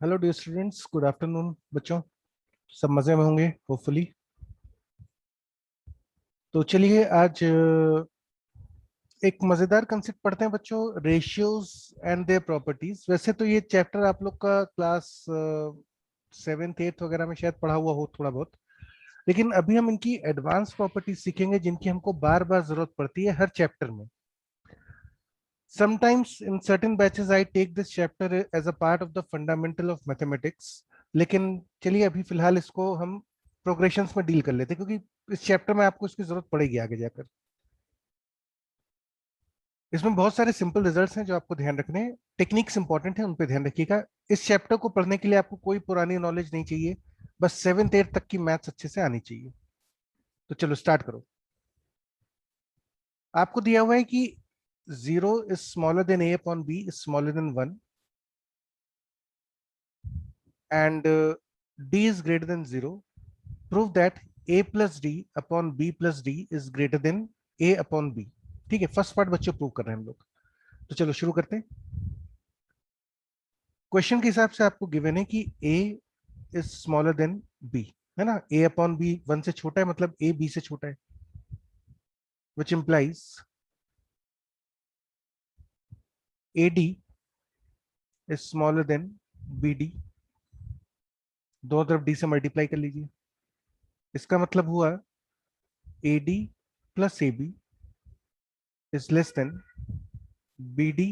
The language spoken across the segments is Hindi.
Hello dear students, good afternoon बच्चों। सब मज़े में होंगे होपफुली। तो चलिए आज एक मज़ेदार कंसेप्ट पढ़ते हैं बच्चों, रेशियोज एंड देयर प्रॉपर्टीज। वैसे तो ये चैप्टर आप लोग का क्लास सेवेंथ एट्थ वगैरह में शायद पढ़ा हुआ हो थोड़ा बहुत, लेकिन अभी हम इनकी एडवांस प्रॉपर्टीज सीखेंगे जिनकी हमको बार बार जरूरत पड़ती है हर चैप्टर में। Sometimes in certain batches I take this chapter as a part of the fundamental of mathematics, लेकिन चलिए अभी फिलहाल इसको हम प्रोग्रेशंस में डील कर लेते हैं क्योंकि इस चैप्टर में आपको इसकी जरूरत पड़ेगी आगे जाकर। इसमें बहुत सारे सिंपल रिजल्ट्स हैं जो आपको ध्यान रखने हैं, टेक्निक्स इंपॉर्टेंट है उन पे ध्यान रखिएगा। इस चैप्टर को पढ़ने के लिए आपको कोई पुरानी नॉलेज नहीं चाहिए, बस सेवेंथ एट तक की मैथ्स अच्छे से आनी चाहिए। तो चलो स्टार्ट करो। आपको दिया हुआ है कि 0 is smaller then a upon b is smaller then 1 and d is greater than 0. Prove that a plus d upon b plus d is greater than a upon b. ठीक है, फर्स्ट पार्ट बच्चों प्रूव कर रहे हैं हम लोग। तो चलो शुरू करते हैं। क्वेश्चन के हिसाब से आपको गिवन है कि a is smaller then b, है ना। a अपॉन b 1 से छोटा है, मतलब a b से छोटा है, which implies ad is smaller than bd। दोनों तरफ d से मल्टीप्लाई कर लीजिए। इसका मतलब हुआ ad plus ab is less than bd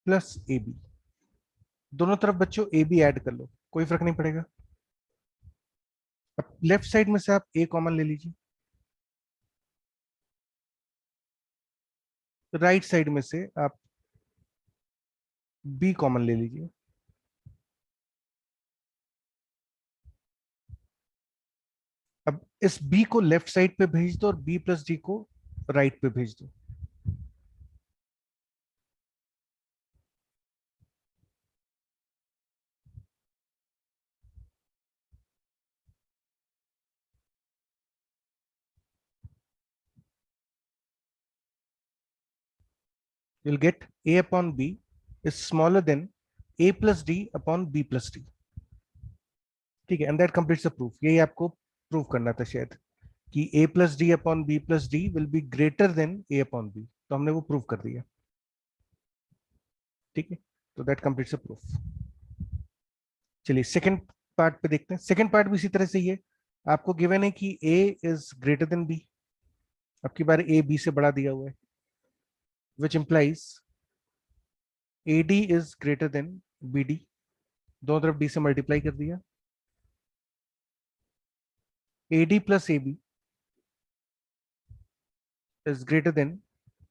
plus ab। दोनों तरफ बच्चों ए बी ऐड कर लो, कोई फर्क नहीं पड़ेगा। अब लेफ्ट साइड में से आप ए कॉमन ले लीजिए, राइट साइड में से आप बी कॉमन ले लीजिए। अब इस बी को लेफ्ट साइड पे भेज दो और बी प्लस डी को राइट पे भेज दो। you'll get a upon b is smaller than a plus d upon b plus d। ठीक है, and that completes the proof. यही आपको प्रूव करना था शायद, कि a plus d upon B plus d will be greater than a upon b. तो हमने वो प्रूव कर दिया। ठीक है, तो दैट कंप्लीट्स द प्रूफ। चलिए सेकंड पार्ट पे देखते हैं। सेकंड पार्ट भी इसी तरह से ही है। आपको गिवन है कि a is greater then b, अब की बार a b से बड़ा दिया हुआ है, which implies ad is greater then bd। दोनों तरफ d से मल्टीप्लाई कर दिया। ad plus ab is greater then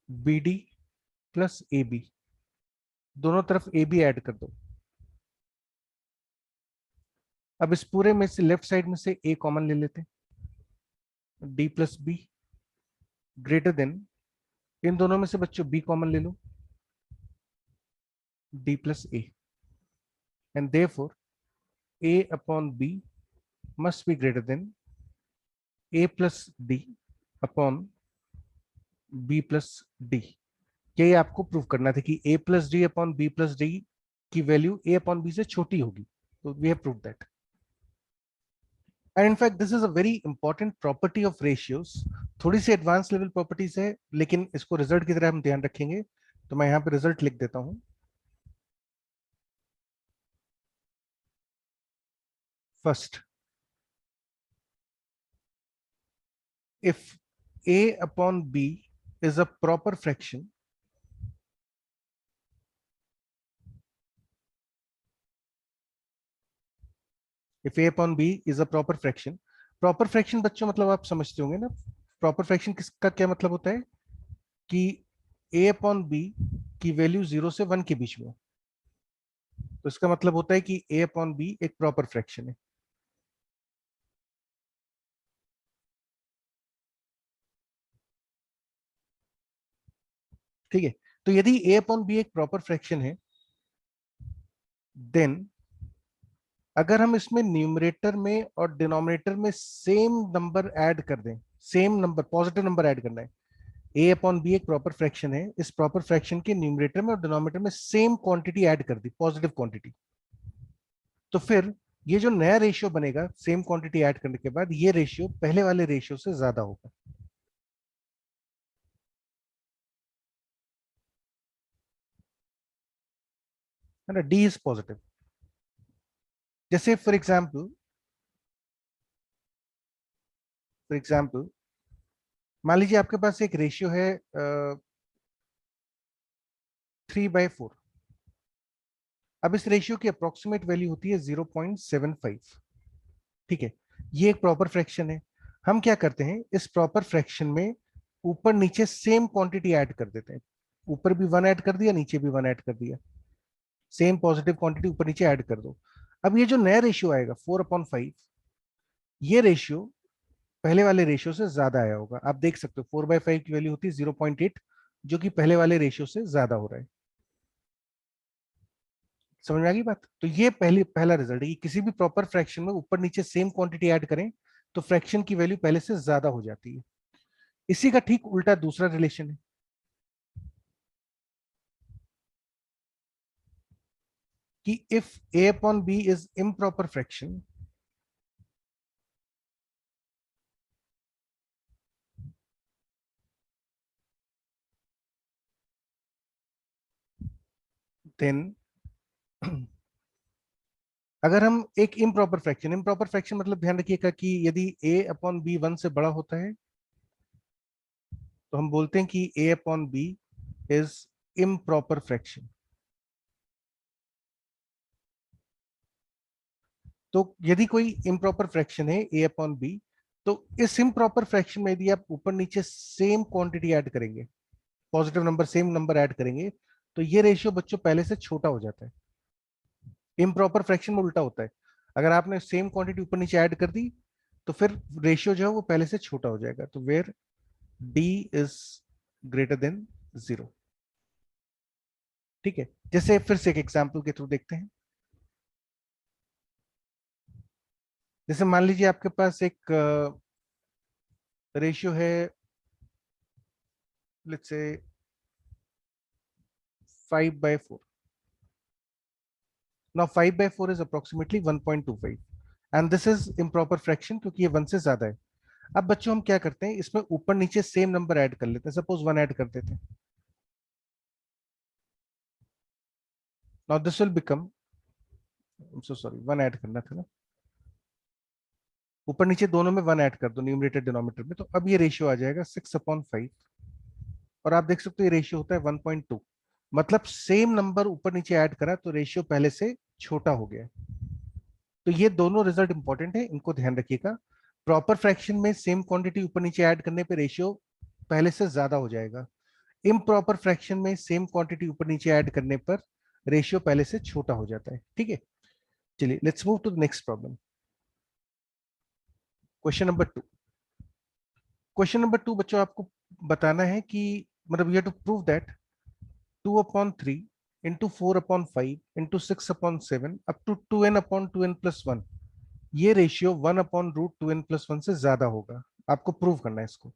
bd plus ab। दोनों तरफ ab ऐड कर दो। अब इस पूरे में से लेफ्ट साइड में से a कॉमन ले लेते हैं, d plus b greater than, इन दोनों में से बच्चों b कॉमन ले लो, d plus a, and therefore a upon b must be greater than a plus d upon b plus d। यही आपको प्रूव करना था कि a plus d upon b plus d की वैल्यू a अपॉन b से छोटी होगी। तो we have prove that. And infact this is a very important property of ratios. थोड़ी सी एडवांस लेवल प्रॉपर्टीज है, लेकिन इसको रिजल्ट की तरह हम ध्यान रखेंगे। तो मैं यहाँ पे रिजल्ट लिख देता हूँ। First, if a upon b is a proper fraction, if a upon b is a proper fraction, proper fraction बच्चों मतलब आप समझते होंगे ना। प्रॉपर फ्रैक्शन किसका क्या मतलब होता है कि a अपॉन b की वैल्यू 0 से 1 के बीच में हो। तो इसका मतलब होता है कि a अपॉन b एक प्रॉपर फ्रैक्शन है। ठीक है, तो यदि a अपॉन b एक प्रॉपर फ्रैक्शन है, देन अगर हम इसमें न्यूमरेटर में और डिनोमिनेटर में सेम नंबर ऐड कर दें, same number positive number add करना है। a अपॉन b एक प्रॉपर फ्रैक्शन है, इस प्रॉपर फ्रैक्शन के न्यूमरेटर में और डिनोमिनेटर में सेम क्वांटिटी ऐड कर दी, पॉजिटिव क्वांटिटी। तो फिर ये जो नया रेशियो बनेगा सेम क्वांटिटी ऐड करने के बाद, ये रेशियो पहले वाले रेशियो से ज्यादा होगा, है ना। D is positive. जैसे फॉर एग्जाम्पल मान लीजिए आपके पास एक रेशियो है 3/4। अब इस रेशियो की अप्रोक्सीमेट वैल्यू होती है 0.75। ठीक है, ये एक प्रॉपर फ्रैक्शन है। हम क्या करते हैं, इस प्रॉपर फ्रैक्शन में ऊपर नीचे सेम क्वांटिटी ऐड कर देते हैं। ऊपर भी 1 ऐड कर दिया, नीचे भी 1 ऐड कर दिया, सेम पॉजिटिव क्वांटिटी ऊपर नीचे ऐड कर दो। अब ये जो नया रेशियो आएगा 4/5, ये रेशियो पहले वाले रेशियो से ज्यादा आया होगा। आप देख सकते हो 4/5 की वैल्यू होती है 0.8, जो कि पहले वाले रेशियो से ज्यादा हो रहा है। समझ में आ गई बात? तो ये पहला रिजल्ट है कि किसी भी प्रॉपर फ्रैक्शन में ऊपर नीचे सेम क्वांटिटी ऐड करें तो फ्रैक्शन की वैल्यू पहले से ज्यादा हो जाती है। इसी का ठीक उल्टा दूसरा रिलेशन है कि if a upon b is improper fraction, then अगर हम एक इम्प्रॉपर फ्रैक्शन मतलब ध्यान रखिएगा कि यदि a अपॉन b 1 से बड़ा होता है तो हम बोलते हैं कि a upon b is improper fraction. तो यदि कोई इम्प्रॉपर फ्रैक्शन है a अपॉन b, तो इस इम्प्रॉपर फ्रैक्शन में यदि आप ऊपर नीचे सेम क्वांटिटी ऐड करेंगे, positive number same number add करेंगे, तो ये रेशियो बच्चों पहले से छोटा हो जाता है। इम्प्रॉपर फ्रैक्शन में उल्टा होता है, अगर आपने सेम क्वांटिटी ऊपर नीचे ऐड कर दी तो फिर रेशियो जो है वो पहले से छोटा हो जाएगा। तो where d is greater than 0। ठीक है, जैसे फिर से एक एग्जांपल के थ्रू देखते हैं। जैसे मान लीजिए आपके पास एक रेशियो है, let's say 5/4। Now 5/4 is approximately 1.25 and this is improper fraction क्योंकि ये 1 से ज्यादा है। अब बच्चों हम क्या करते हैं, इसमें ऊपर नीचे सेम नंबर ऐड कर लेते हैं, सपोज 1 ऐड कर देते हैं। Now this will become, so sorry 1 add करना था ना, ऊपर नीचे दोनों में 1 ऐड कर दो न्यूमरेटर डिनोमिनेटर में, तो अब ये रेशियो आ जाएगा 6/5। और आप देख सकते हो ये रेशियो होता है 1.2, मतलब सेम नंबर ऊपर नीचे ऐड करा तो रेशियो पहले से छोटा हो गया। तो ये दोनों रिजल्ट इंपॉर्टेंट है, इनको ध्यान रखिएगा। प्रॉपर फ्रैक्शन में सेम क्वांटिटी ऊपर नीचे ऐड करने पे रेशियो पहले से ज्यादा हो जाएगा। इम्प्रॉपर फ्रैक्शन में सेम क्वांटिटी ऊपर नीचे ऐड करने पर रेशियो पहले से छोटा हो जाता है। ठीक है, चलिए let's move to the next problem. Question number 2। Question number 2 बच्चों आपको बताना है कि मतलब you have to prove that 2/3 into 4/5 into 6/7 up to 2n/2n+1, ये रेशियो 1/√2n+1 से ज्यादा होगा। आपको प्रूव करना है इसको।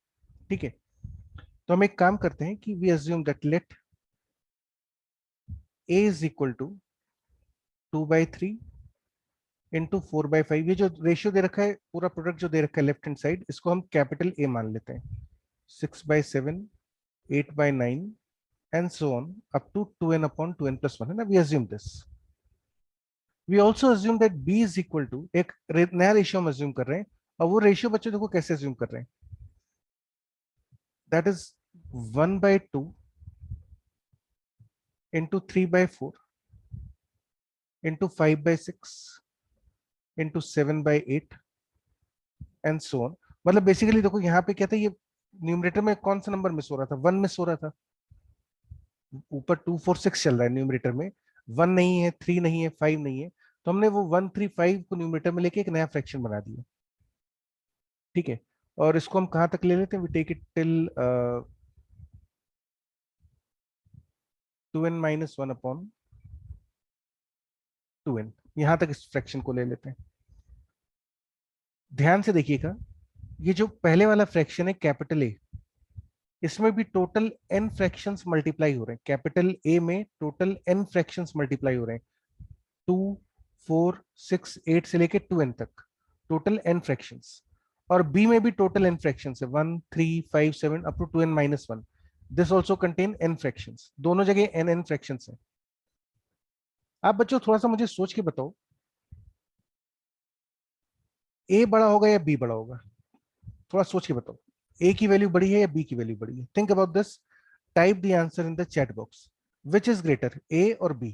ठीक है, तो हम एक काम करते हैं कि we assume that let a is equal to 2/3 into 4/5। ये जो रेशियो दे रखा है, पूरा प्रोडक्ट जो दे रखा है लेफ्ट हैंड साइड, इसको हम कैपिटल A मान लेते हैं। 6/7, 8/9 and so on up to 2n/2n+1, है ना। We assume this. We also assume that b is equal to, एक नया रेशियो हम अज्यूम कर रहे हैं, और वो रेशियो बच्चों देखो कैसे अज्यूम कर रहे हैं, that is 1/2 into 3/4 into 5/6 into 7/8 and so on. मतलब बेसिकली देखो यहाँ पे क्या था, ये न्यूमरेटर में कौन सा नंबर मिस हो रहा था, 1 मिस हो रहा था। ऊपर 246 चल रहा है न्यूमरेटर में, 1 नहीं है, 3 नहीं है, 5 नहीं है, तो हमने वो 135 को न्यूमरेटर में लेके एक नया फ्रैक्शन बना दिया। ठीक है, और इसको हम कहाँ तक ले लेते हैं, we take it till 2n-1/2n, यहां तक इस फ्रैक्शन को ले लेते हैं। ध्यान से देखिएगा, ये जो पहले वाला फ्रैक्शन है कैपिटल ए, इसमें भी टोटल n फ्रैक्शंस मल्टीप्लाई हो रहे हैं। कैपिटल ए में टोटल n फ्रैक्शंस मल्टीप्लाई हो रहे हैं, 2, 4, 6, 8 से लेके 2n तक, टोटल n फ्रैक्शंस। और b में भी टोटल n फ्रैक्शंस है, 1, 3, 5, 7 up to 2n minus 1। This also contain n fractions, दोनों जगह n फ्रैक्शंस है। आप बच्चों थोड़ा सा मुझे सोच के बताओ, a बड़ा होगा या b बड़ा होगा? थोड़ा सोच के बताओ, a की वैल्यू बड़ी है या b की वैल्यू बड़ी है? Think about this, type the answer in the chat box. Which is greater, a और b?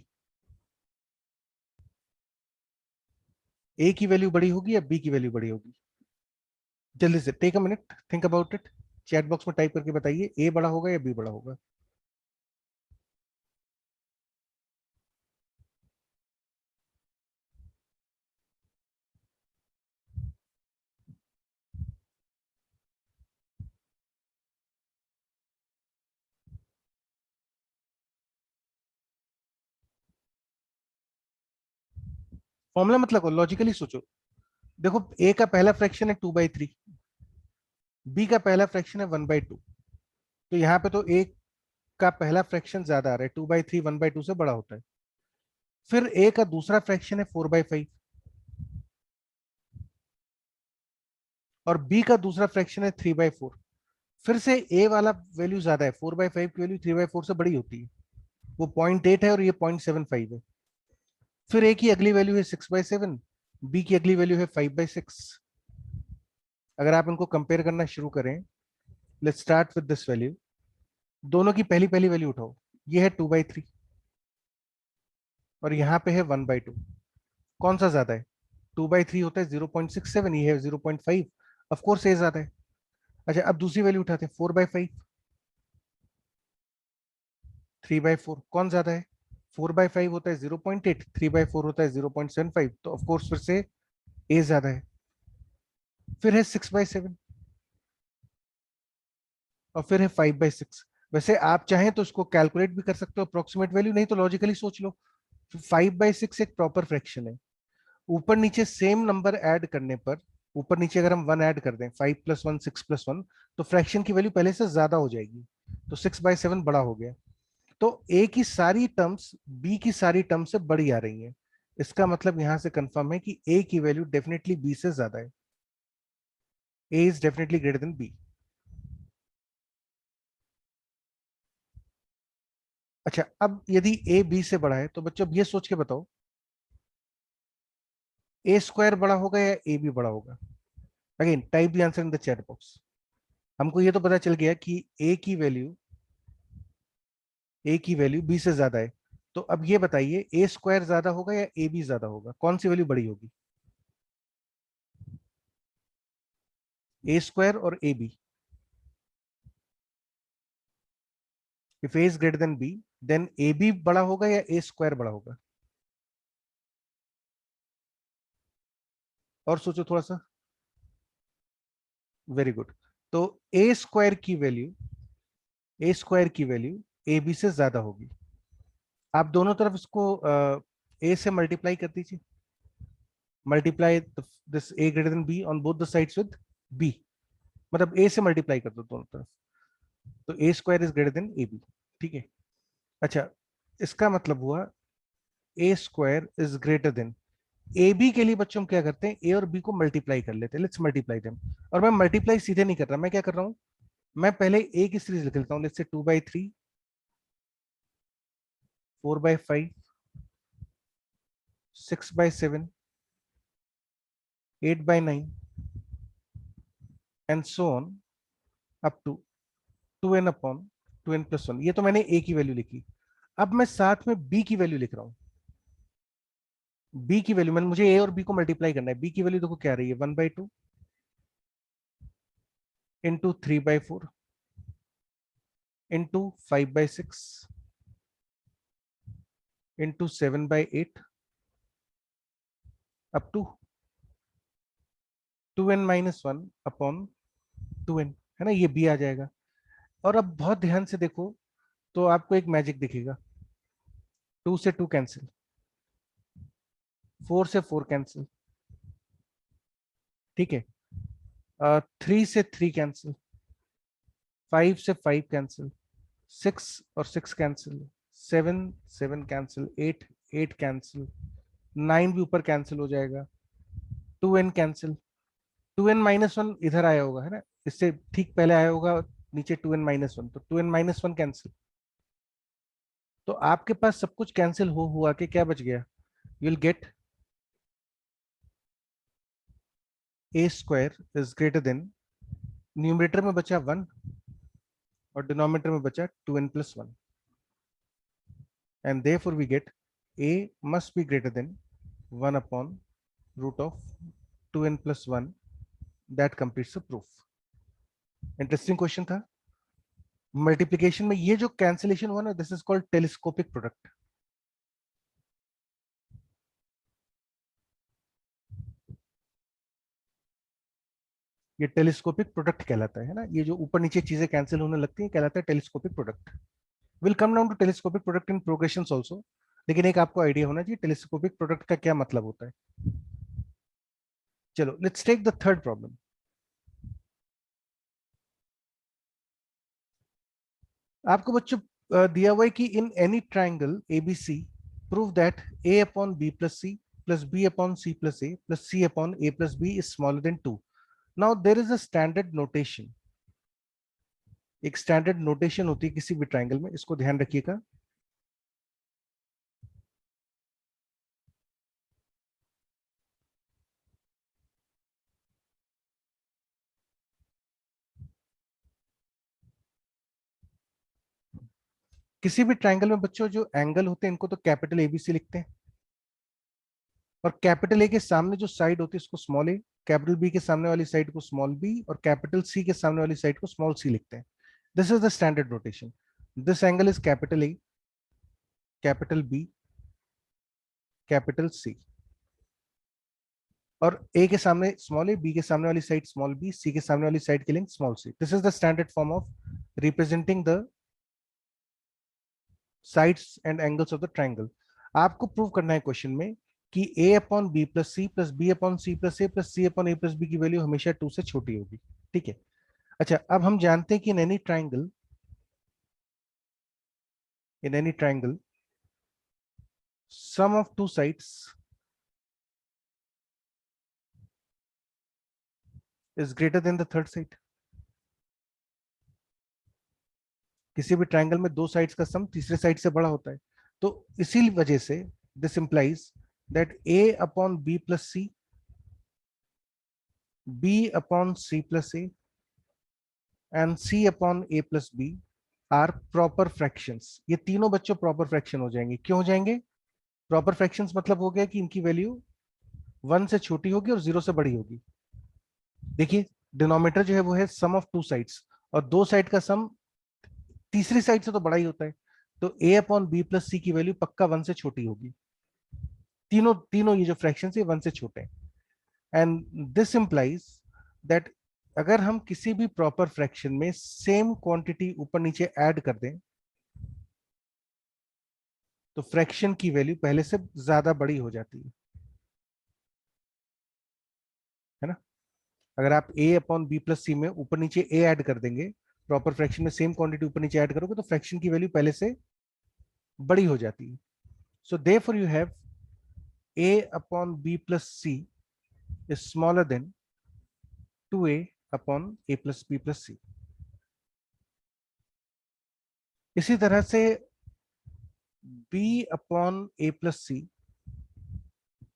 a की वैल्यू बड़ी होगी या b की वैल्यू बड़ी होगी? जल्दी से take a minute, think about it, chat box में टाइप करके बताइए, a बड़ा होगा या b बड़ा होगा? फॉर्मूला मतलब लॉजिकली सोचो। देखो, a का पहला फ्रैक्शन है 2/3, b का पहला फ्रैक्शन है 1/2। तो यहाँ पे तो a का पहला फ्रैक्शन ज्यादा आ रहा है, 2/3 1/2 से बड़ा होता है। फिर a का दूसरा फ्रैक्शन है 4/5, और b का दूसरा फ्रैक्शन है 3/4। फिर से a वाला वैल्यू ज्यादा है, 4/5 की वैल्यू 3/4 से बड़ी होती है, वो 0.8 है और ये 0.75 है। फिर a की अगली वैल्यू है 6/7, b की अगली वैल्यू है 5/6। अगर आप इनको कंपेयर करना शुरू करें, let's start with this value, दोनों की पहली पहली वैल्यू उठाओ, ये है 2/3 और यहाँ पे है 1/2। कौन सा ज्यादा है? 2/3 होता है 0.67, ये है 0.5, ऑफ कोर्स ये ज्यादा है। अच्छा, अब दूसरी वैल्यू उठाते हैं, 4/5, 3/4, कौन ज्यादा है? 4/5 होता है 0.8, 3/4 होता है 0.75, तो ऑफ कोर्स फिर से ए ज्यादा है। फिर है 6/7 और फिर है 5/6। वैसे आप चाहें तो इसको कैलकुलेट भी कर सकते हो अप्रोक्सीमेट वैल्यू, नहीं तो लॉजिकली सोच लो। 5/6 एक प्रॉपर फ्रैक्शन है, ऊपर नीचे सेम नंबर ऐड करने पर, ऊपर नीचे अगर हम 1 ऐड कर दें, 5+1 6+1, तो फ्रैक्शन की वैल्यू पहले से ज्यादा हो जाएगी, तो 6/7 बड़ा हो गया। तो ए की सारी टर्म्स बी की सारी टर्म्स से बड़ी आ रही हैं। इसका मतलब यहां से कंफर्म है कि ए की वैल्यू डेफिनेटली बी से ज्यादा है, a is definitely greater than b. अच्छा, अब यदि ए बी से बड़ा है तो बच्चों अब ये सोच के बताओ, ए स्क्वायर बड़ा होगा या ए बी बड़ा होगा? Again type the answer in the chat box. हमको ये तो पता चल गया कि ए की वैल्यू बी से ज्यादा है। तो अब ये बताइए, ए स्क्वायर ज्यादा होगा या ए बी ज्यादा होगा? कौन सी वैल्यू बड़ी होगी, ए स्क्वायर और A B? If A is greater than B, then A B बड़ा होगा या ए स्क्वायर बड़ा होगा? और सोचो थोड़ा सा। Very good. तो ए स्क्वायर की वैल्यू ए बी से ज्यादा होगी। आप दोनों तरफ इसको ए से मल्टीप्लाई कर दीजिए, multiply this a greater than b on both the sides with b, मतलब ए से मल्टीप्लाई कर दो दोनों तरफ, तो a square is greater than A b. ठीक है। अच्छा, इसका मतलब हुआ a square is greater than, A b के लिए बच्चों हम क्या करते हैं, ए और बी को मल्टीप्लाई कर लेते हैं, लेट्स मल्टीप्लाई देम। और मैं मल्टीप्लाई सीधे नहीं कर रहा, मैं क्या कर रहा हूं, मैं पहले ए की सीरीज लिख लेता हूँ, let's say 2/3, 4/5, 6/7, 8/9 and so on up to 2n+1। ये तो मैंने ए की वैल्यू लिखी। अब मैं साथ में बी की वैल्यू लिख रहा हूं। बी की वैल्यू, मैंने, मुझे ए और बी को मल्टीप्लाई करना है, बी की वैल्यू देखो क्या आ रही है, 1/2 into 3/4 into 5/6 into 7/8 up to 2n-1 upon 2n, है ना, ये बी आ जाएगा। और अब बहुत ध्यान से देखो तो आपको एक मैजिक दिखेगा, 2 से 2 कैंसिल, 4 से 4 कैंसिल, ठीक है, 3 से 3 कैंसिल, 5 से 5 कैंसिल, 6 और 6 कैंसिल, 7 7 कैंसिल, 8 8 कैंसिल, 9 भी ऊपर कैंसिल हो जाएगा, 2n कैंसिल, 2n-1 इधर आया होगा, है ना, इससे ठीक पहले आया होगा नीचे 2n-1, तो 2n-1 कैंसिल। तो आपके पास सब कुछ कैंसिल हो हुआ के क्या बच गया, you will get A square is greater then, numerator में बचा 1 और डिनोमिनेटर में बचा 2n+1, and therefore we get a must be greater than 1 upon root of 2n+1, that completes the proof। Interesting question था। मल्टीप्लीकेशन में ये जो कैंसिलेशन हुआ ना, this is called telescopic product. ये टेलीस्कोपिक प्रोडक्ट कहलाता है ना, ये जो ऊपर नीचे चीजें कैंसिल होने लगती हैं कहलाता है telescopic product. Will come down to telescopic product in progressions also, लेकिन एक आपको आइडिया होना चाहिए टेलीस्कोपिक प्रोडक्ट का क्या मतलब होता है। चलो let's take the third problem. आपको बच्चों दिया हुआ है कि in any triangle ABC prove that a upon b plus C plus b upon c plus a plus c upon a plus b is smaller than 2। Now there is a standard notation, एक स्टैंडर्ड नोटेशन होती है किसी भी ट्राइंगल में, इसको ध्यान रखिएगा। किसी भी ट्राइंगल में बच्चों जो एंगल होते हैं इनको तो कैपिटल एबीसी लिखते हैं, और कैपिटल ए के सामने जो साइड होती है उसको स्मॉल ए, कैपिटल बी के सामने वाली साइड को स्मॉल बी, और कैपिटल सी के सामने वाली साइड को स्मॉल सी लिखते हैं। This is the standard notation. This angle is capital A, capital B, capital C, और ए के सामने स्मॉल ए, बी के सामने वाली साइड स्मॉल बी, सी के सामने वाली साइड की length small c. This is the standard form of representing the sides and angles of the triangle. आपको प्रूव करना है क्वेश्चन में कि a upon B plus C plus B upon C plus A plus C upon A plus B की वैल्यू हमेशा 2 से छोटी होगी। ठीक है। अच्छा, अब हम जानते हैं कि in any triangle sum of two sides is greater than the third side. किसी भी ट्राइंगल में दो साइड्स का सम तीसरे साइड से बड़ा होता है, तो इसी वजह से this implies that a upon B plus C, b upon C plus A and c upon a plus b are proper fractions. ये तीनों बच्चों प्रॉपर फ्रैक्शन हो जाएंगे। क्यों हो जाएंगे? प्रॉपर फ्रैक्शंस मतलब हो गया कि इनकी वैल्यू 1 से छोटी होगी और 0 से बड़ी होगी। देखिए, डिनोमिनेटर जो है वो है सम ऑफ टू साइड्स, और दो साइड का सम तीसरी साइड से तो बड़ा ही होता है, तो a अपॉन बी प्लस सी की वैल्यू पक्का 1 से छोटी होगी। तीनों तीनों ये जो फ्रैक्शन है 1 से छोटे हैं। एंड दिस इंप्लाइज दैट अगर हम किसी भी प्रॉपर फ्रैक्शन में सेम क्वांटिटी ऊपर नीचे ऐड कर दें तो फ्रैक्शन की वैल्यू पहले से ज्यादा बड़ी हो जाती है ना। अगर आप a अपॉन बी प्लस सी में ऊपर नीचे a ऐड कर देंगे, प्रॉपर फ्रैक्शन में सेम क्वांटिटी ऊपर नीचे ऐड करोगे तो फ्रैक्शन की वैल्यू पहले से बड़ी हो जाती है। So therefore you have a upon b plus c is smaller then 2a upon a plus b plus c। इसी तरह से b upon a plus c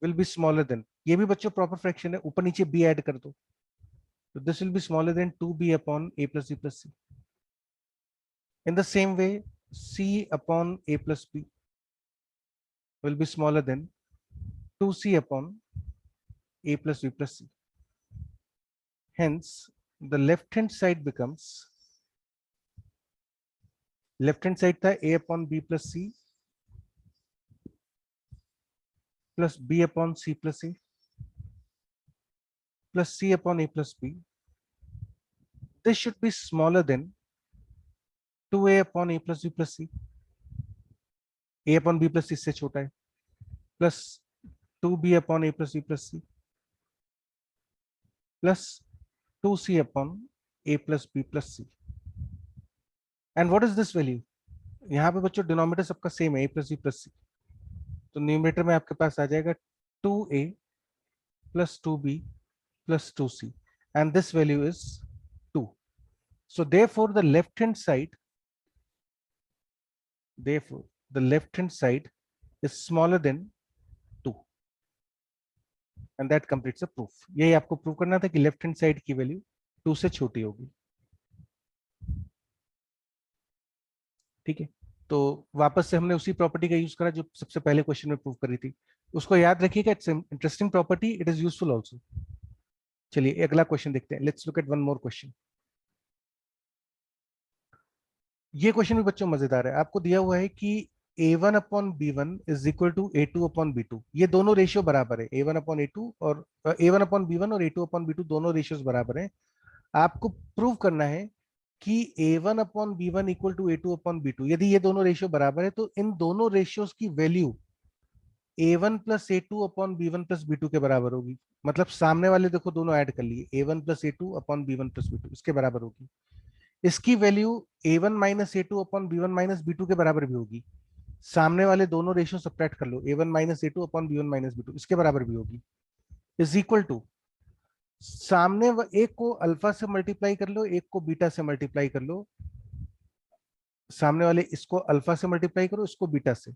will be smaller than, ये भी बच्चों प्रॉपर फ्रैक्शन है, ऊपर नीचे b ऐड कर दो तो this will be smaller than 2b upon a plus c plus c। In the same way, c upon a plus b will be smaller than 2c upon a plus b plus c. Hence, the left-hand side becomes, left-hand side था a upon b plus c plus b upon c plus a plus c upon a plus b. This should be smaller than 2a upon a plus b plus c. a upon b plus c इससे छोटा है, plus 2b upon a plus b plus c plus 2c upon a plus b plus c. And what is this value? यहाँ पे बच्चों डिनोमिनेटर सबका सेम है a प्लस बी प्लस सी, तो न्यूमरेटर में आपके पास आ जाएगा 2a plus 2b plus 2c, and this value is 2. So therefore the left hand side, is smaller than 2, and that completes the proof. यही आपको प्रूव करना था कि लेफ्ट हैंड साइड की वैल्यू 2 से छोटी होगी। ठीक है, तो वापस से हमने उसी प्रॉपर्टी का यूज करा जो सबसे पहले क्वेश्चन में प्रूव करी थी। उसको याद रखिएगा, it's interesting property, it is useful also. चलिए अगला क्वेश्चन देखते हैं। Let's look eight one more question. ये क्वेश्चन भी बच्चों मजेदार है। आपको दिया हुआ है कि a1 upon b1 is equal to a2 upon b2। ये दोनों रेशियो बराबर है, a1 अपॉन a2 और a1 अपॉन b1 और a2 अपॉन b2 दोनों रेशियोज बराबर हैं। आपको प्रूव करना है कि a1 upon b1 equal to a2 upon b2। यदि ये दोनों रेशियो बराबर है तो इन दोनों रेशियोज की value a1 plus a2 upon b1 plus b2 के बराबर होगी। मतलब सामने वाले देखो दोनों ऐड कर लिए, a1 plus a2 upon b1 plus b2 इसके बराबर होगी। इसकी value a1 minus a2 upon b1 minus b2 के बराबर भी होगी। सामने वाले दोनों रेशियो सब्ट्रैक्ट कर लो, a1 minus a2 upon b1 minus b2 इसके बराबर भी होगी। इज इक्वल टू, सामने एक को अल्फा से मल्टीप्लाई कर लो, एक को बीटा से मल्टीप्लाई कर लो। सामने वाले इसको अल्फा से मल्टीप्लाई करो, इसको बीटा से,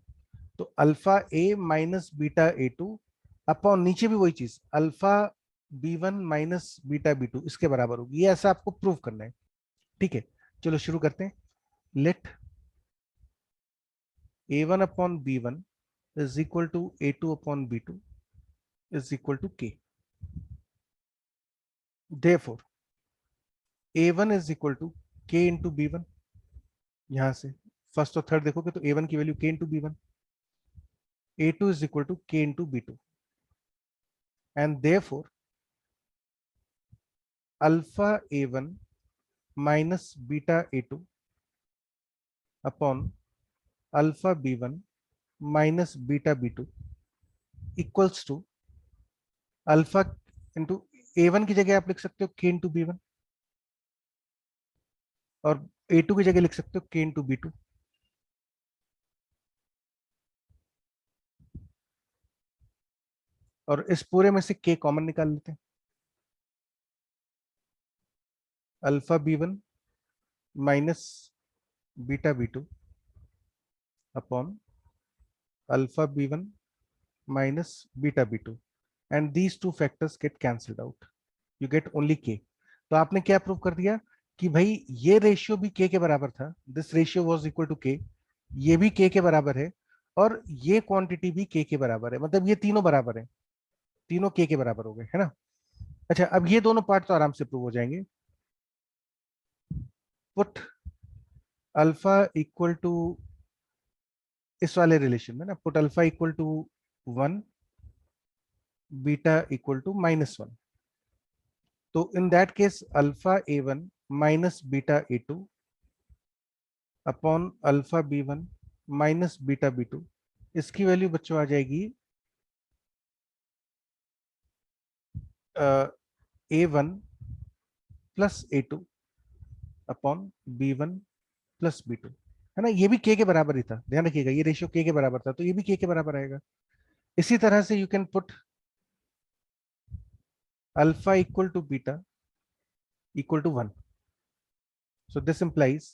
तो अल्फा ए माइनस बीटा a2 अपॉन नीचे भी वही चीज alpha b1 minus beta b2 इसके बराबर होगी। ये ऐसा आपको प्रूव करना है। ठीक है, चलो शुरू करते हैं। Let a1 upon b1 is equal to a2 upon b2 is equal to k. Therefore, a1 is equal to k into b1। यहां से फर्स्ट और थर्ड देखोगे तो a1 की value k into b1, a2 is equal to k into b2, and therefore alpha a1 minus beta a2 upon alpha b1 minus beta b2 equals to alpha into a1 की जगह आप लिख सकते हो k इंटू b1 और a2 की जगह लिख सकते हो k इंटू b2। और इस पूरे में से k कॉमन निकाल लेते हैं। Alpha b1 minus beta b2 upon alpha b1 minus beta b2, and these two factors get cancelled out, you get only k। तो आपने क्या प्रूव कर दिया कि भाई ये रेशियो भी k के बराबर था, this ratio was equal to k, ये भी k के बराबर है और ये क्वांटिटी भी k के बराबर है। मतलब ये तीनों बराबर है, तीनों k के बराबर हो गए, है ना। अच्छा, अब ये दोनों पार्ट तो आराम से प्रूव हो जाएंगे। पुट अल्फा इक्वल टू इस वाले रिलेशन में ना, put alpha equal to 1, beta equal to -1। तो in that case alpha a1 minus beta a2 upon alpha b1 minus beta b2, इसकी वैल्यू बच्चों आ जाएगी a1 plus a2 upon b1 plus b2, है ना। ये भी k के बराबर ही था, ध्यान रखिएगा, ये रेशियो k के बराबर था तो ये भी k के बराबर आएगा। इसी तरह से you can put alpha equal to beta equal to 1। So this implies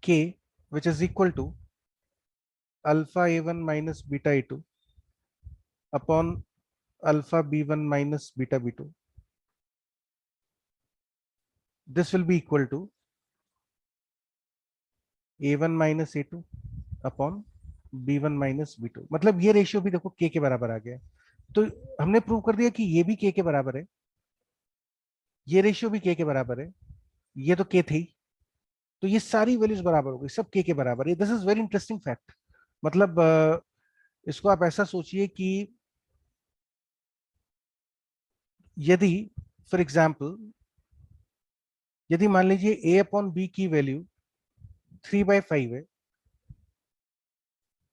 k which is equal to alpha a1 minus beta a2 upon alpha b1 minus beta b2. This will be equal to a1 minus a2 upon b1 minus b2। मतलब ये रेशियो भी देखो k के बराबर आ गया। तो हमने प्रूव कर दिया कि ये भी k के बराबर है, ये रेशियो भी k के बराबर है, ये तो k थी, तो ये सारी वैल्यूज बराबर हो गई, सब k के बराबर है। This is very interesting fact. मतलब इसको आप ऐसा सोचिए कि यदि फॉर एग्जाम्पल यदि मान लीजिए a अपॉन बी की वैल्यू 3/5 है,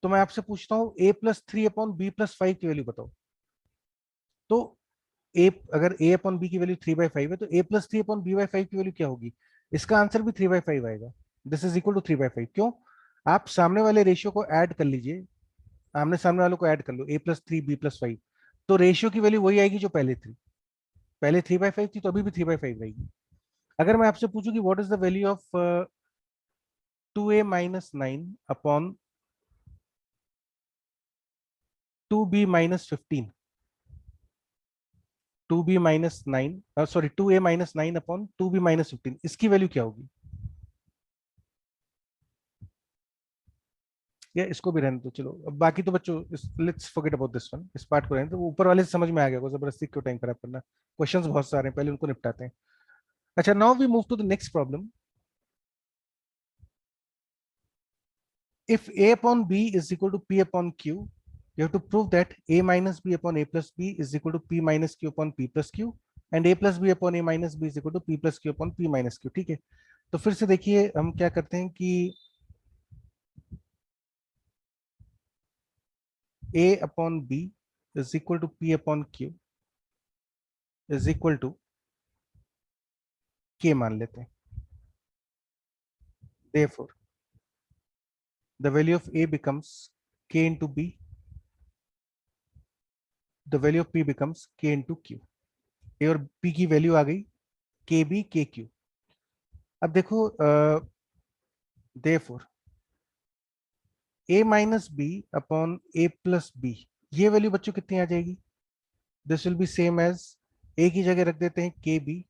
तो मैं आपसे पूछता हूं a plus 3 upon B plus 5 की वैल्यू बताओ। तो a, अगर a अपॉन बी की वैल्यू 3/5 है तो a प्लस 3 अपॉन b/5 की वैल्यू क्या होगी? इसका आंसर भी 3/5 आएगा। This is equal to 3/5। क्यों? आप सामने वाले रेशियो को ऐड कर लीजिए, आमने सामने वालों को ऐड कर लो, a प्लस 3 b प्लस 5, तो रेशियो की वैल्यू वही आएगी जो पहले थी। पहले 3/5 थी तो अभी भी 3/5 रहेगी। अगर मैं आपसे पूछूं कि what is the value of 2a-9 upon 2b-15, 2b-9 sorry 2a-9 upon 2b-15, इसकी वैल्यू क्या होगी? या इसको भी रहने दो, चलो अब बाकी तो बच्चों let's forget about this one, इस पार्ट को रहने दो। वो ऊपर वाले से समझ में आ गया होगा, जबरदस्ती क्यों टाइम खराब करना। क्वेश्चंस बहुत सारे हैं, पहले उनको निपटाते हैं। अच्छा, now we move to the next problem. If a upon b is equal to p upon q, you have to prove that a minus b upon a plus b is equal to p minus q upon p plus q, and a plus b upon a minus b is equal to p plus q upon p minus q। ठीक है, तो फिर से देखिए हम क्या करते हैं कि a upon b is equal to p upon q is equal to k मान लेते हैं। Therefore, the value of a becomes k into b, the value of p becomes k into q। a और p की वैल्यू आ गई k b k q। अब देखो therefore a minus B upon a plus B, ये वैल्यू बच्चों कितनी आ जाएगी? This will be same as a की जगह रख देते हैं के बी,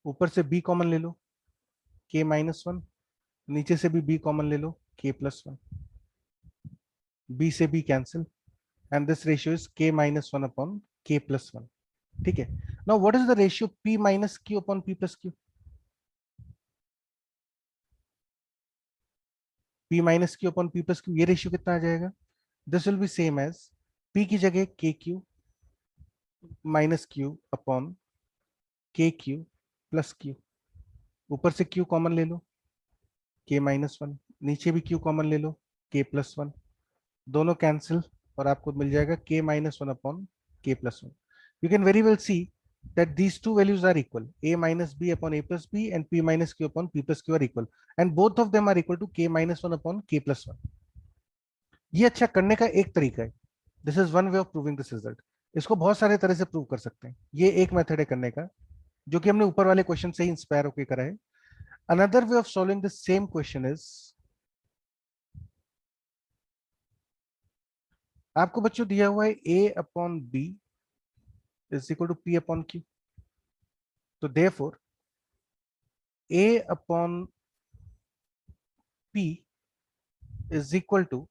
ऊपर से b कॉमन ले लो k-1, नीचे से भी b कॉमन ले लो k+1, b से b cancel, and this ratio is k-1 upon k+1। ठीक है, now what is the ratio p minus q upon p plus q? p minus q upon p plus q, ये रेशियो कितना आ जाएगा? This will be same as p की जगह K Q minus Q upon K Q plus Q, ऊपर से q कॉमन ले लो k-1, नीचे भी q कॉमन ले लो k+1, दोनों कैंसिल और आपको मिल जाएगा k-1 upon k+1। You can very well see that these two values are equal, a minus b upon a plus b and p minus q upon p plus q are equal, and both of them are equal to k-1 upon k+1। ये अच्छा करने का एक तरीका है, this is one way of proving this result. इसको बहुत सारे तरह से प्रूव कर सकते हैं, ये एक मेथड है करने का, जो कि हमने ऊपर वाले क्वेश्चन से ही इंस्पायर होकर करा है। Another way of solving this same question is, आपको बच्चों दिया हुआ है a upon b is equal to p upon q, तो therefore a upon p is equal to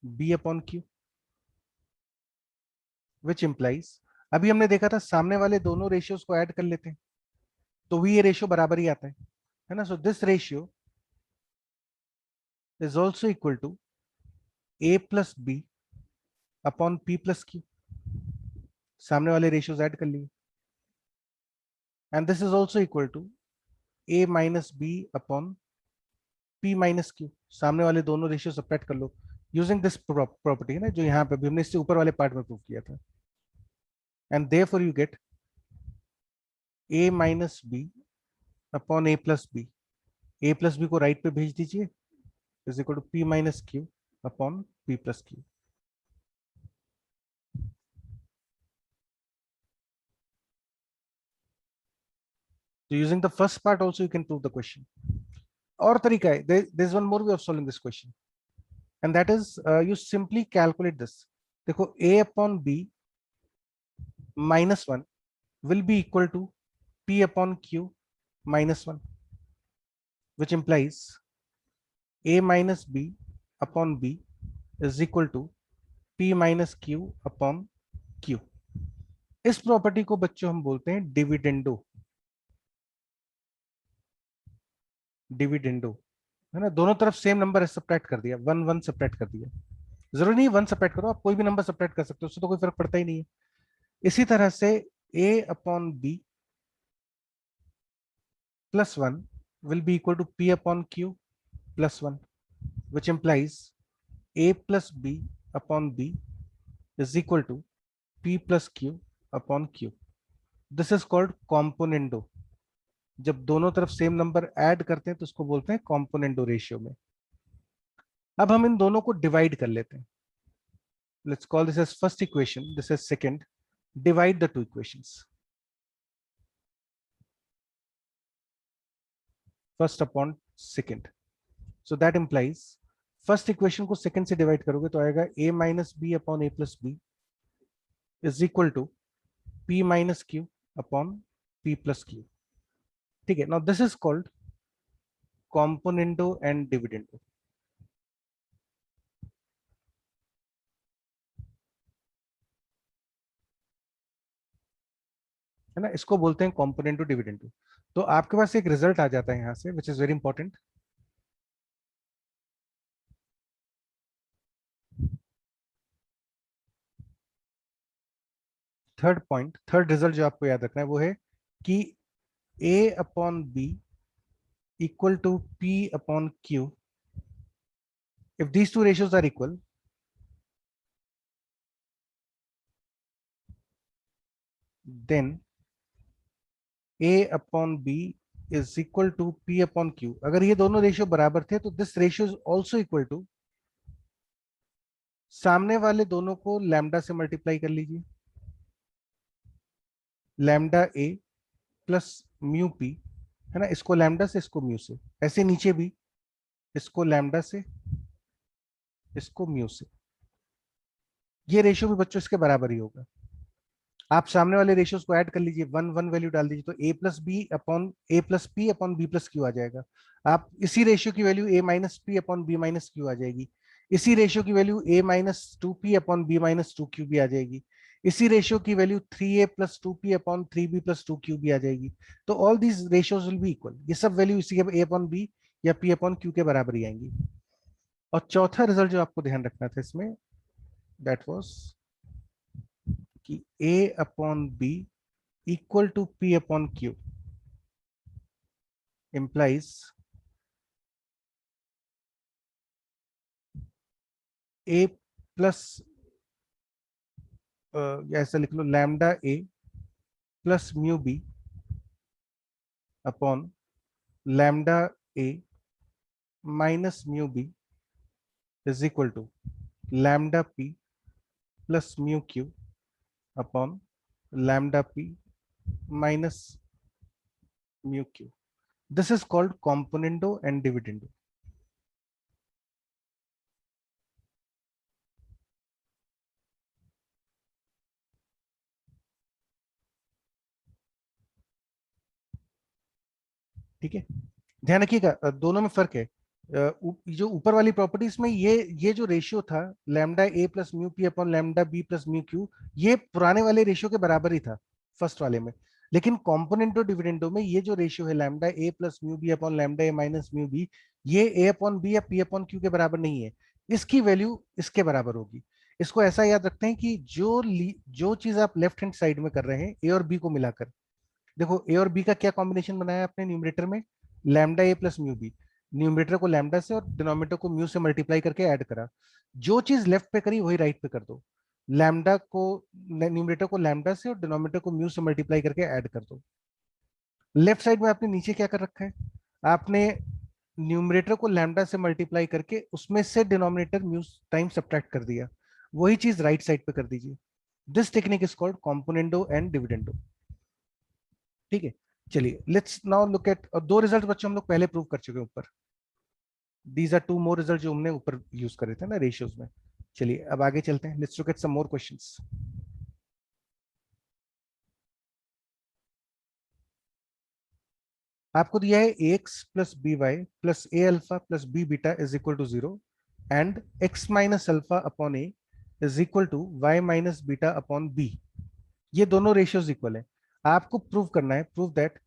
b upon q, which implies, अभी हमने देखा था सामने वाले दोनों रेशियोज को ऐड कर लेते हैं तो भी ये रेशियो बराबर ही आता है ना। So this ratio is also equal to a plus B upon p plus q, सामने वाले रेशियोज ऐड कर लिए, and this is also equal to a minus B upon p minus q, सामने वाले दोनों रेशियो सब्ट्रैक्ट कर लो यूजिंग दिस प्रॉपर्टी है ना, जो यहाँ पे भी हमने इससे ऊपर वाले पार्ट में प्रूव किया था, and therefore you get a minus B upon a plus B, a plus B को राइट पे भेज दीजिए, is equal to p minus q upon p plus q। So using the first part also you can prove the question। और तरीका है, there is one more way of solving this question, and that is you simply calculate this। देखो a upon b minus 1 will be equal to p upon q minus 1, which implies a minus b upon b is equal to p minus q upon q। इस प्रॉपर्टी को बच्चों हम बोलते हैं डिविडेंडो, डिविडेंडो है ना। दोनों तरफ सेम नंबर है, सब्ट्रैक्ट कर दिया, वन वन सब्ट्रैक्ट कर दिया, जरूरी नहीं वन सब्ट्रैक्ट करो, आप कोई भी नंबर सब्ट्रैक्ट कर सकते हो, उससे तो कोई फर्क पड़ता ही नहीं है। इसी तरह से a upon b plus 1 will be equal to p upon q plus 1, which implies a plus b upon b is equal to p plus q upon q। This is called componendo, जब दोनों तरफ सेम नंबर ऐड करते हैं तो उसको बोलते हैं कॉम्पोनेंटो रेशियो में। अब हम इन दोनों को डिवाइड कर लेते हैं। Let's call this as first equation, this is second. Divide the two equations, first upon second. So that implies first equation को सेकंड से डिवाइड करोगे तो आएगा a minus B upon a plus b is equal to p minus Q upon p plus q. ठीक है, now this is called componendo and dividendo. है ना, इसको बोलते हैं कॉम्पोनेंटो डिविडेंडो। तो आपके पास एक रिजल्ट आ जाता है यहां से, which is very important. Third point, third result जो आपको याद रखना है वो है कि a upon b equal to p upon q if these two ratios are equal, then a upon b is equal to p upon q। अगर ये दोनों रेशियो बराबर थे तो this ratio is also equal to, सामने वाले दोनों को लैम्डा से मल्टीप्लाई कर लीजिए, लैम्डा ए प्लस म्यू पी। है ना, इसको लैम्डा से इसको म्यू से, ऐसे नीचे भी इसको लैम्डा से इसको म्यू से। ये रेशियो भी बच्चों इसके बराबर ही होगा। आप सामने वाले रेशियोज को ऐड कर लीजिए, वन वन वैल्यू डाल दीजिए तो a plus B upon A plus p upon B plus q आ जाएगा। आप इसी रेशियो की value a minus p upon b minus q आ जाएगी। इसी रेशियो की value a minus two p upon b minus two q भी आ जाएगी। इसी रेशियो की value three a plus two p upon three b plus two q भी आ जाएगी। तो all these ratios will be equal, ये सब वैल्यू इसी के ए अपॉन बी या पी अपॉन क्यू के बराबर ही आएंगी। और चौथा रिजल्ट जो आपको ध्यान रखना था इसमें, दैट वाज कि a upon b equal to p upon q implies a plus, ऐसा लिख लो, lambda A plus mu b upon lambda a minus mu b is equal to lambda p plus mu q upon lambda p minus mu q. This is called componendo and dividendo. ठीक है, ध्यान रखिएगा, दोनों में फर्क है। जो ऊपर वाली प्रॉपर्टीज में ये जो रेशियो था लैम्डा ए plus mu p upon lambda b plus mu q, ये पुराने वाले रेशियो के बराबर ही था फर्स्ट वाले में। लेकिन कॉम्पोनेंटो डिविडेंडो में ये जो रेशियो है lambda A plus mu b upon lambda a minus mu b, ये ए अपॉन बी या पी अपॉन क्यू के बराबर नहीं है। इसकी वैल्यू इसके बराबर होगी। इसको ऐसा याद रखते हैं कि जो चीज आप लेफ्ट हैंड साइड में कर रहे हैं ए और बी को मिलाकर, देखो ए और बी का क्या कॉम्बिनेशन बनाया आपने न्यूमरेटर में, लैम्डा ए प्लस म्यू बी। न्यूमरेटर को लैम्डा से और डिनोमिनेटर को म्यू से मल्टीप्लाई करके ऐड करा। जो चीज लेफ्ट पे करी वही राइट पे कर दो। लैम्डा को, न्यूमरेटर को लैम्डा से और डिनोमिनेटर को म्यू से मल्टीप्लाई करके ऐड कर दो। लेफ्ट साइड में आपने नीचे क्या कर रखा है, आपने न्यूमरेटर को लैम्डा से मल्टीप्लाई करके उसमें से डिनोमिनेटर म्यू टाइम सब्ट्रैक्ट कर दिया। वही चीज राइट साइड पे कर दीजिए। This technique is called componendo and dividendo. ठीक है, चलिए लेट्स नाउ लुक एट, दो रिजल्ट बच्चों हम लोग पहले प्रूव कर चुके हैं ऊपर। These are two more result जो हमने ऊपर यूज करे थे ना रेशियोज में। चलिए अब आगे चलते हैं, let's look at some more questions. आपको दिया है X plus B Y plus A alpha plus B beta is equal to zero and X minus alpha upon A is equal to Y minus beta upon B. ये दोनों रेशियोज इक्वल है। आपको प्रूव करना है, प्रूव दैट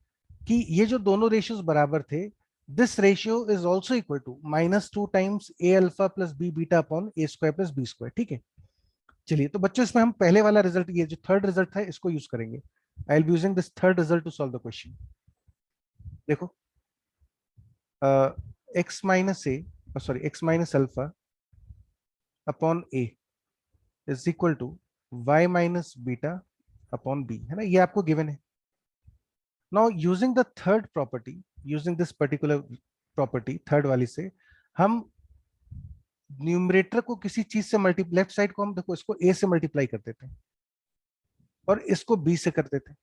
कि ये जो दोनों रेशियोज बराबर थे, this ratio is also equal to minus two times A alpha plus B beta upon A square plus B square. ठीक है, चलिए तो बच्चों इसमें हम पहले वाला रिजल्ट, ये जो थर्ड रिजल्ट था इसको यूज करेंगे। I will be using this third result to solve the question. देखो, x minus a, sorry x minus alpha upon A is equal to Y minus beta upon b, है ना, ये आपको गिवन है। Now using the third property, using this particular property third वाली से, हम न्यूमरेटर को किसी चीज से लेफ्ट साइड को हम देखो इसको ए से मल्टीप्लाई कर देते हैं और इसको बी से कर देते हैं।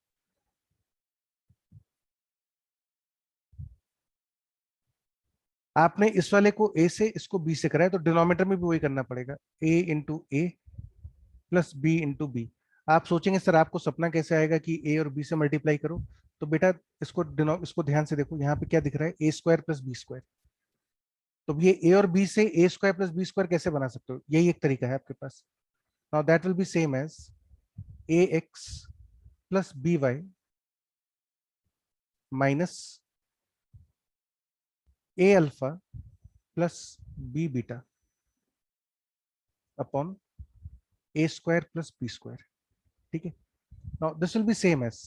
आपने इस वाले को ए से इसको बी से कराया तो डिनोमिनेटर में भी वही करना पड़ेगा, ए इंटू ए प्लस बी इंटू बी। आप सोचेंगे सर आपको सपना कैसे आएगा कि ए और बी से मल्टीप्लाई करो, तो बेटा इसको ध्यान से देखो, यहाँ पे क्या दिख रहा है, a square plus B square. तो ये ए और बी से a square plus B square कैसे बना सकते हो, यही एक तरीका है आपके पास। Now that will be same as a x plus B y minus a alpha plus B beta upon A square plus B square. ठीक है, now this will be same as,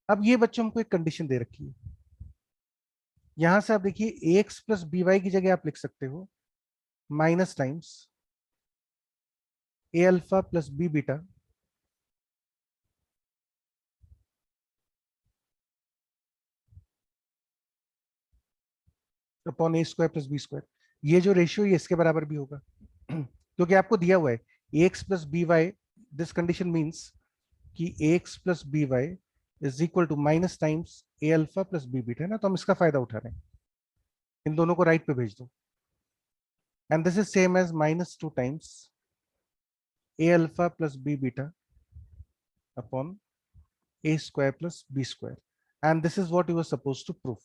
अब ये बच्चों हमको एक कंडीशन दे रखी है, यहां से आप देखिए a x plus B Y की जगह आप लिख सकते हो माइनस टाइम्स ए alpha plus B beta upon ए स्क्वायर प्लस बी स्क्वायर। ये जो रेशियो ये इसके बराबर भी होगा क्योंकि आपको दिया हुआ है a x plus B y, this condition means कि a x plus B y is equal to minus times A alpha plus B beta है ना, तो हम इसका फायदा उठा रहे हैं, इन दोनों को राइट पे भेज दो, and this is same as minus two times A alpha plus B beta upon A square plus B square, and this is what you are suppose to prove,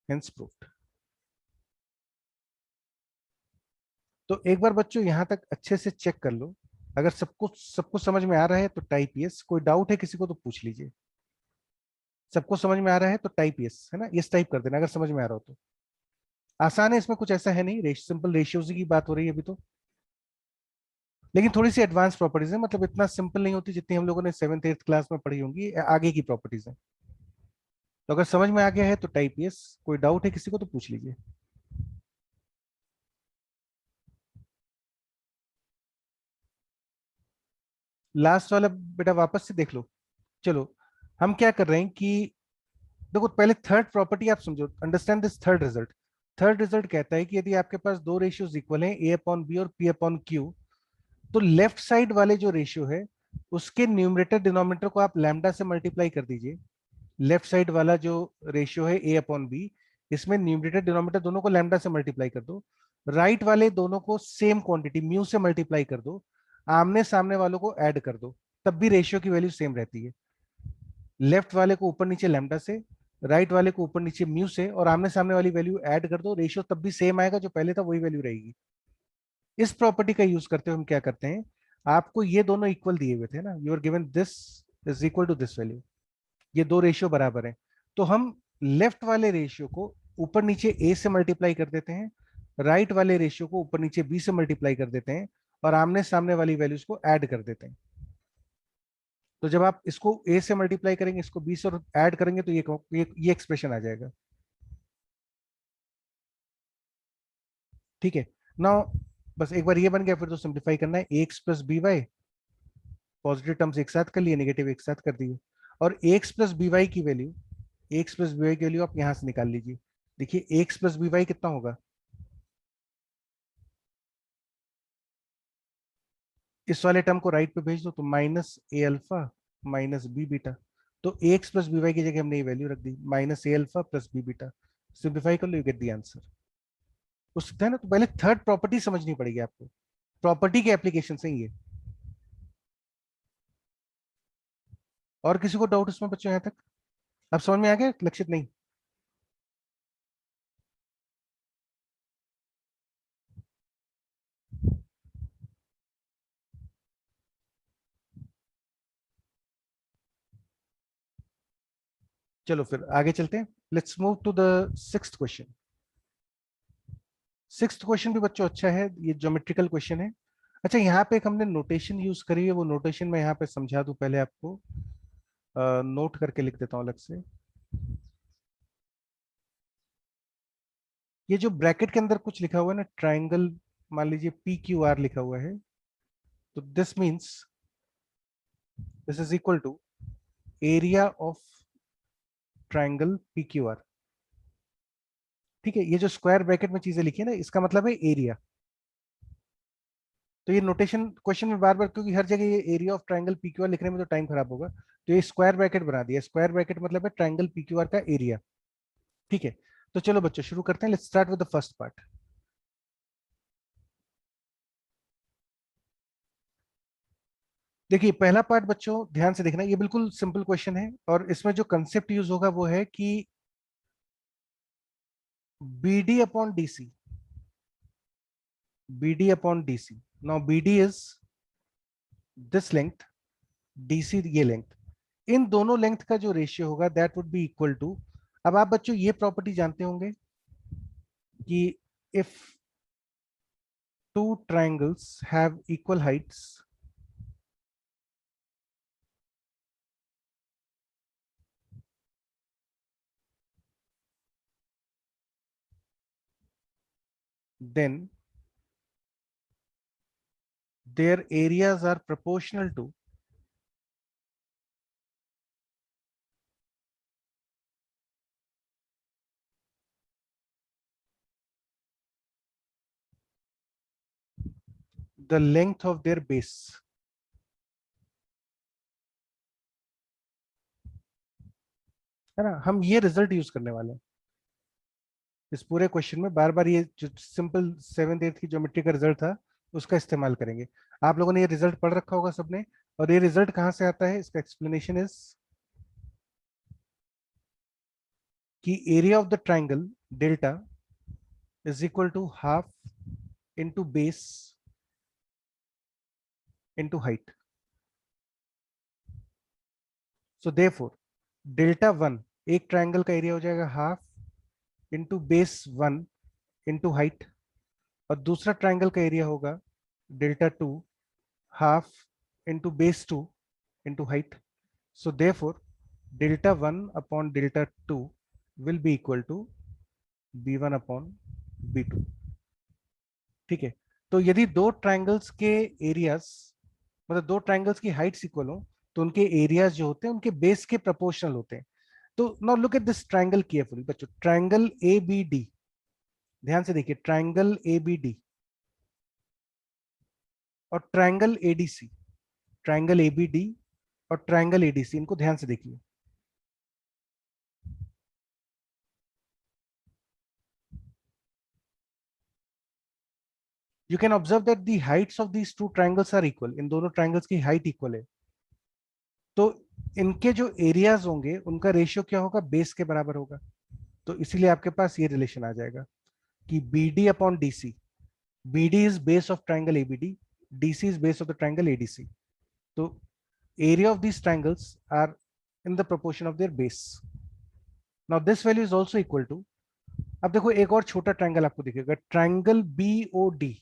hence proved. तो एक बार बच्चों यहां तक अच्छे से चेक कर लो, अगर सबको समझ में आ रहा है तो टाइप यस, कोई डाउट है किसी को तो पूछ लीजिए। सबको समझ में आ रहा है तो टाइप यस, है ना, यस टाइप कर देना अगर समझ में आ रहा हो तो। आसान है, इसमें कुछ ऐसा है नहीं, सिंपल रेशियोज की बात हो रही है अभी तो, लेकिन थोड़ी सी एडवांस प्रॉपर्टीज है, मतलब इतना सिंपल नहीं होती जितनी हम लोगों ने सेवन्थ एट्थ क्लास में पढ़ी होंगी, आगे की प्रॉपर्टीज है। तो अगर समझ में आ गया है तो टाइप यस, कोई डाउट है किसी को तो पूछ लीजिए। लास्ट वाला बेटा वापस से देख लो। चलो, हम क्या कर रहे हैं कि देखो पहले थर्ड प्रॉपर्टी आप समझो, understand this third result. Third result कहता है कि यदि आपके पास दो रेशियोज इक्वल हैं, ए अपॉन बी और पी अपॉन क्यू, तो लेफ्ट साइड वाले जो रेशियो है उसके न्यूमरेटर डिनोमिनेटर को आप लैम्डा से मल्टीप्लाई कर दीजिए। लेफ्ट साइड वाला जो रेशियो है ए अपॉन बी, इसमें न्यूमरेटर डिनोमिनेटर दोनों को लैम्डा से मल्टीप्लाई कर दो। राइट वाले दोनों को सेम क्वांटिटी म्यू से मल्टीप्लाई कर दो, आमने सामने वालों को ऐड कर दो, तब भी रेशियो की वैल्यू सेम रहती है। लेफ्ट वाले को ऊपर नीचे लैम्डा से, राइट वाले को ऊपर नीचे म्यू से, और आमने सामने वाली वैल्यू ऐड कर दो, रेशियो तब भी सेम आएगा, जो पहले था वही वैल्यू रहेगी। इस प्रॉपर्टी का यूज करते हुए हम क्या करते हैं, आपको ये दोनों इक्वल दिए हुए थे ना, you are given this is equal to this value, ये दो रेशियो बराबर है, तो हम लेफ्ट वाले रेशियो को ऊपर नीचे ए से मल्टीप्लाई कर देते हैं, राइट वाले रेशियो को ऊपर नीचे बी से मल्टीप्लाई कर देते हैं, और आमने सामने वाली वैल्यूज को ऐड कर देते हैं। तो जब आप इसको ए से मल्टीप्लाई करेंगे, इसको बी से और ऐड करेंगे, तो ये एक्सप्रेशन आ जाएगा। ठीक है, नाउ बस एक बार ये बन गया, फिर तो सिंप्लीफाई करना है, a x plus B y, positive terms एक साथ कर लिए, नेगेटिव एक साथ कर दिए, और A x plus B Y की value, X plus B Y की वैल्यू आप यहां से निकाल लीजिए। देखिए एक्स प्लस बी वाई कितना होगा, इस वाले टर्म को राइट पे भेज दो, तो minus a alpha minus b beta. तो एक्स प्लस बी वाई की जगह हमने ये वैल्यू रख दी, minus a alpha plus B beta. Simplify कर लो, यू गेट द आंसर। हो सकता है ना, तो पहले थर्ड प्रॉपर्टी समझनी पड़ेगी आपको, प्रॉपर्टी के एप्लीकेशन से ये। और किसी को डाउट इसमें बच्चों यहाँ तक, अब समझ में आ गया, लक्षित नहीं? चलो फिर आगे चलते हैं, let's move to the sixth question. Sixth question भी बच्चों अच्छा है, ये ज्योमेट्रिकल क्वेश्चन है। अच्छा, यहाँ पे एक हमने नोटेशन यूज करी है, वो नोटेशन मैं यहाँ पे समझा दूं पहले आपको, नोट करके लिख देता हूँ अलग से। ये जो ब्रैकेट के अंदर कुछ लिखा हुआ है ना, ट्राइंगल, मान लीजिए पी क्यू आर लिखा हुआ है, तो this means this is equal to area of triangle PQR। ठीक है, ये जो स्क्वायर ब्रैकेट में चीजें लिखी है ना, इसका मतलब है एरिया। तो ये नोटेशन क्वेश्चन में बार बार, क्योंकि हर जगह ये एरिया ऑफ ट्राइंगल PQR लिखने में तो टाइम खराब होगा, तो ये स्क्वायर ब्रैकेट बना दिया। स्क्वायर ब्रैकेट मतलब है ट्राइंगल PQR का एरिया। ठीक है, तो चलो बच्चों शुरू करते हैं। Let's start with the first part. देखिए पहला पार्ट बच्चों ध्यान से देखना, ये बिल्कुल सिंपल क्वेश्चन है, और इसमें जो कंसेप्ट यूज होगा वो है कि BD upon DC। BD upon DC। Now BD is this length, DC ये लेंथ, इन दोनों लेंथ का जो रेशियो होगा that would be equal to. अब आप बच्चों ये प्रॉपर्टी जानते होंगे कि if two triangles have equal heights, then their areas are proportional to the length of their base। है ना, हम ये रिजल्ट यूज करने वाले हैं इस पूरे क्वेश्चन में। बार बार ये जो सिंपल 7th 8th की ज्योमेट्री का रिजल्ट था उसका इस्तेमाल करेंगे। आप लोगों ने ये रिजल्ट पढ़ रखा होगा सबने, और ये रिजल्ट कहाँ से आता है, इसका एक्सप्लेनेशन इज कि area of the triangle delta is equal to half into base into height. So therefore delta one, एक ट्राइंगल का एरिया हो जाएगा half into base one into height, और दूसरा ट्राइंगल का एरिया होगा delta two, half into base two into height. So therefore delta one upon delta two will be equal to B1 upon B2। ठीक है, तो यदि दो ट्राइंगल्स के एरियाज, मतलब दो ट्राइंगल्स की हाइट्स इक्वल हो, तो उनके एरियाज जो होते हैं उनके बेस के प्रोपोर्शनल होते हैं। तो now look at this triangle carefully बच्चों, ट्राइंगल ABD, ध्यान से देखिए ट्राइंगल ABD और ट्राइंगल ADC, ट्राइंगल ABD और ट्राइंगल ADC, इनको ध्यान से देखिए। You can observe that the heights of these two triangles are equal। इन दोनों ट्राइंगल्स की हाइट इक्वल है, तो इनके जो एरियाज होंगे उनका रेशियो क्या होगा, बेस के बराबर होगा। तो इसीलिए आपके पास ये रिलेशन आ जाएगा कि BD upon DC, BD is base of triangle ABD, DC is base of the triangle ADC। तो area of these triangles are in the proportion of their base। Now this value is also equal to, अब देखो एक और छोटा ट्राइंगल आपको दिखेगा, triangle BOD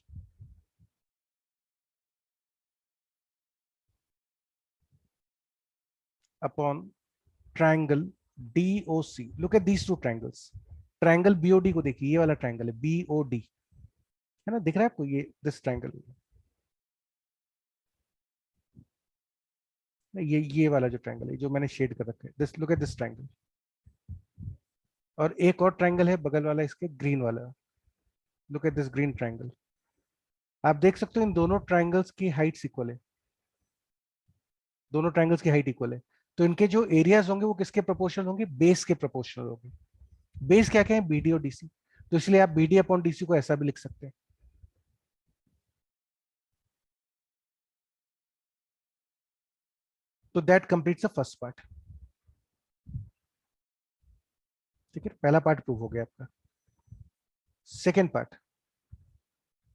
upon triangle DOC। Look at these two triangles. Triangle BOD को देखिए, ये वाला ट्राइंगल है BOD, है ना, दिख रहा है आपको ये दिस ट्राइंगल, ये वाला जो ट्राइंगल है जो मैंने शेड कर रखा है, this, look at this triangle. और एक और ट्राइंगल है बगल वाला इसके, ग्रीन वाला, look at this green triangle. आप देख सकते हो इन दोनों ट्राइंगल्स की हाइट्स इक्वल है, दोनों ट्राइंगल्स की हाइट इक्वल है। तो इनके जो एरियाज होंगे वो किसके प्रोपोर्शनल होंगे, बेस के प्रोपोर्शनल होंगे। बेस क्या क्या है, BD और DC। तो इसलिए आप BD अपॉन DC को ऐसा भी लिख सकते हैं। तो that completes the first part. ठीक है, पहला पार्ट प्रूव हो गया आपका। Second part,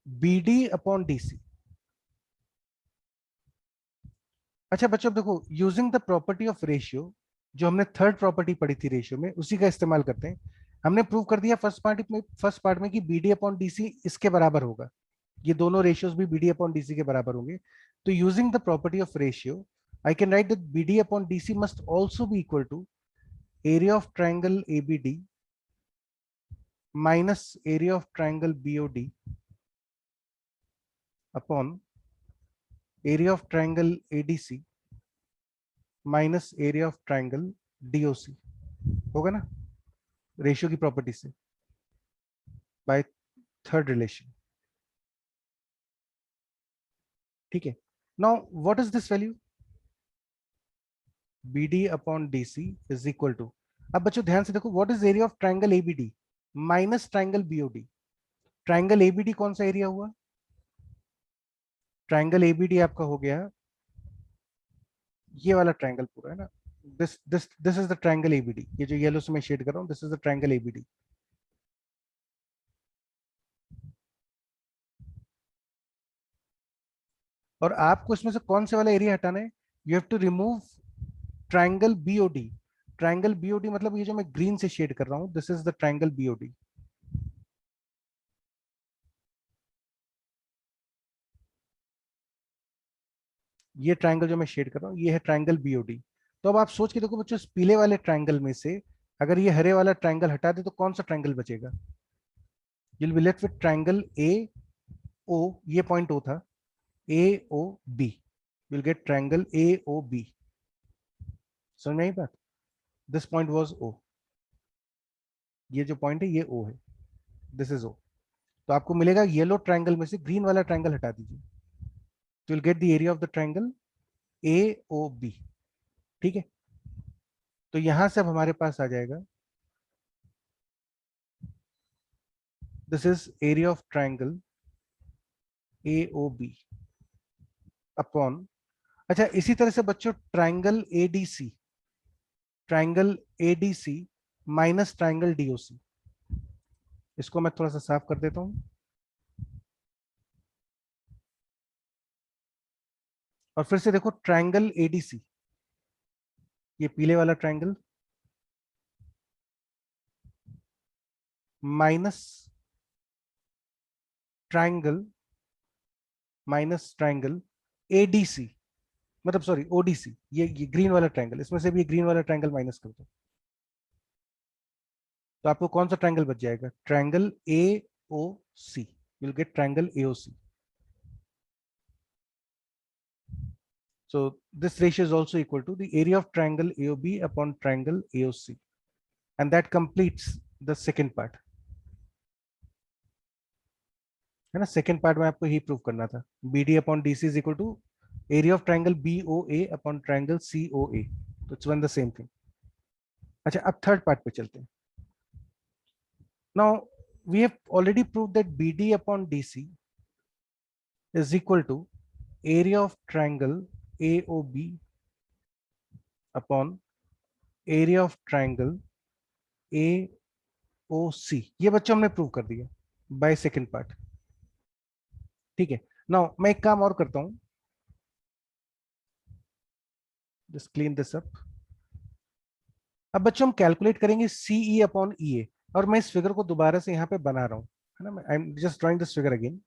BD upon DC। अच्छा बच्चों देखो, using the property of ratio, जो हमने थर्ड प्रॉपर्टी पढ़ी थी रेशियो में, उसी का इस्तेमाल करते हैं। हमने प्रूव कर दिया फर्स्ट पार्ट में कि BD अपॉन DC इसके बराबर होगा, ये दोनों रेशियोज भी BD अपॉन DC के बराबर होंगे। तो using the property of ratio I can write that BD upon DC must also be equal to area of triangle ABD minus area of triangle BOD upon area of triangle ADC minus area of triangle DOC। होगा ना, रेशियो की प्रॉपर्टी से, बाय थर्ड रिलेशन। ठीक है, now what is this value, B D upon D C is equal to, अब बच्चों ध्यान से देखो, what is area of triangle ABD minus triangle BOD. Triangle ABD कौन सा एरिया हुआ, ट्राइंगल एबीडी आपका हो गया ये वाला ट्राइंगल पूरा, है ना, this is the triangle ABD, ये जो येलो से मैं शेड कर रहा हूं, this is the triangle ABD. और आपको इसमें से कौन से वाला एरिया हटाना है, you have to remove triangle BOD. Triangle BOD मतलब ये जो मैं ग्रीन से शेड कर रहा हूं, this is the triangle BOD. ये ट्राइंगल जो मैं शेड कर रहा हूँ ये है ट्राइंगल बीओडी। तो अब आप सोच के देखो बच्चों, इस पीले वाले ट्राइंगल में से अगर ये हरे वाला ट्राइंगल हटा दे तो कौन सा ट्राइंगल बचेगा, you will be left with triangle A O, ये पॉइंट ओ था, A O B, will get triangle A O B. समझ में आई बात, दिस पॉइंट वाज ओ, ये जो पॉइंट है ये ओ है, दिस इज ओ। तो आपको मिलेगा येलो ट्राइंगल में से ग्रीन वाला ट्राइंगल हटा दीजिए, तो will get the area of the triangle A O B. ठीक है, तो यहां से अब हमारे पास आ जाएगा, this is area of triangle A O B upon, अच्छा इसी तरह से बच्चों triangle ADC, triangle ADC minus triangle DOC, इसको मैं थोड़ा सा साफ कर देता हूं, और फिर से देखो ट्राइंगल एडीसी, ये पीले वाला triangle minus triangle, minus triangle ADC, मतलब सॉरी ओडीसी, ये ग्रीन वाला ट्राइंगल, इसमें से भी ये ग्रीन वाला ट्राइंगल माइनस कर दो, तो आपको कौन सा ट्राइंगल बच जाएगा, triangle A O C, will get triangle AOC. So this ratio is also equal to the area of triangle AOB upon triangle AOC, and that completes the second part, है ना। सेकेंड पार्ट में आपको ही प्रूव करना था, B D upon D C is equal to area of triangle B O A upon triangle C O A, तो it's one the same thing. अच्छा अब थर्ड पार्ट पे चलते हैं। Now we have already prove that B D upon D C is equal to area of triangle AOB upon area of triangle AOC, ये बच्चों हमने प्रूव कर दिया बाय सेकेंड पार्ट। ठीक है, नाउ मैं एक काम और करता हूं, जस्ट क्लीन दिस अप। अब बच्चों हम कैलकुलेट करेंगे सीई अपॉन ई ए, और मैं इस फिगर को दोबारा से यहाँ पे बना रहा हूँ, है ना, I am just drawing this figure again.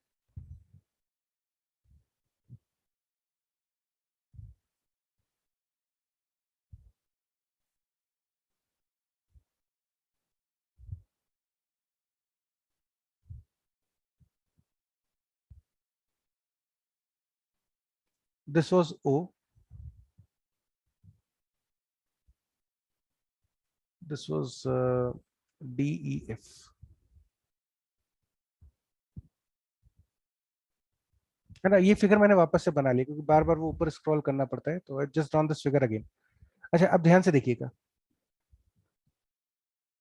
This was O, this was D E F, है ना। ये फिगर मैंने वापस से बना लिया क्योंकि बार बार वो ऊपर स्क्रॉल करना पड़ता है, तो just drawn this figure again. अच्छा अब ध्यान से देखिएगा,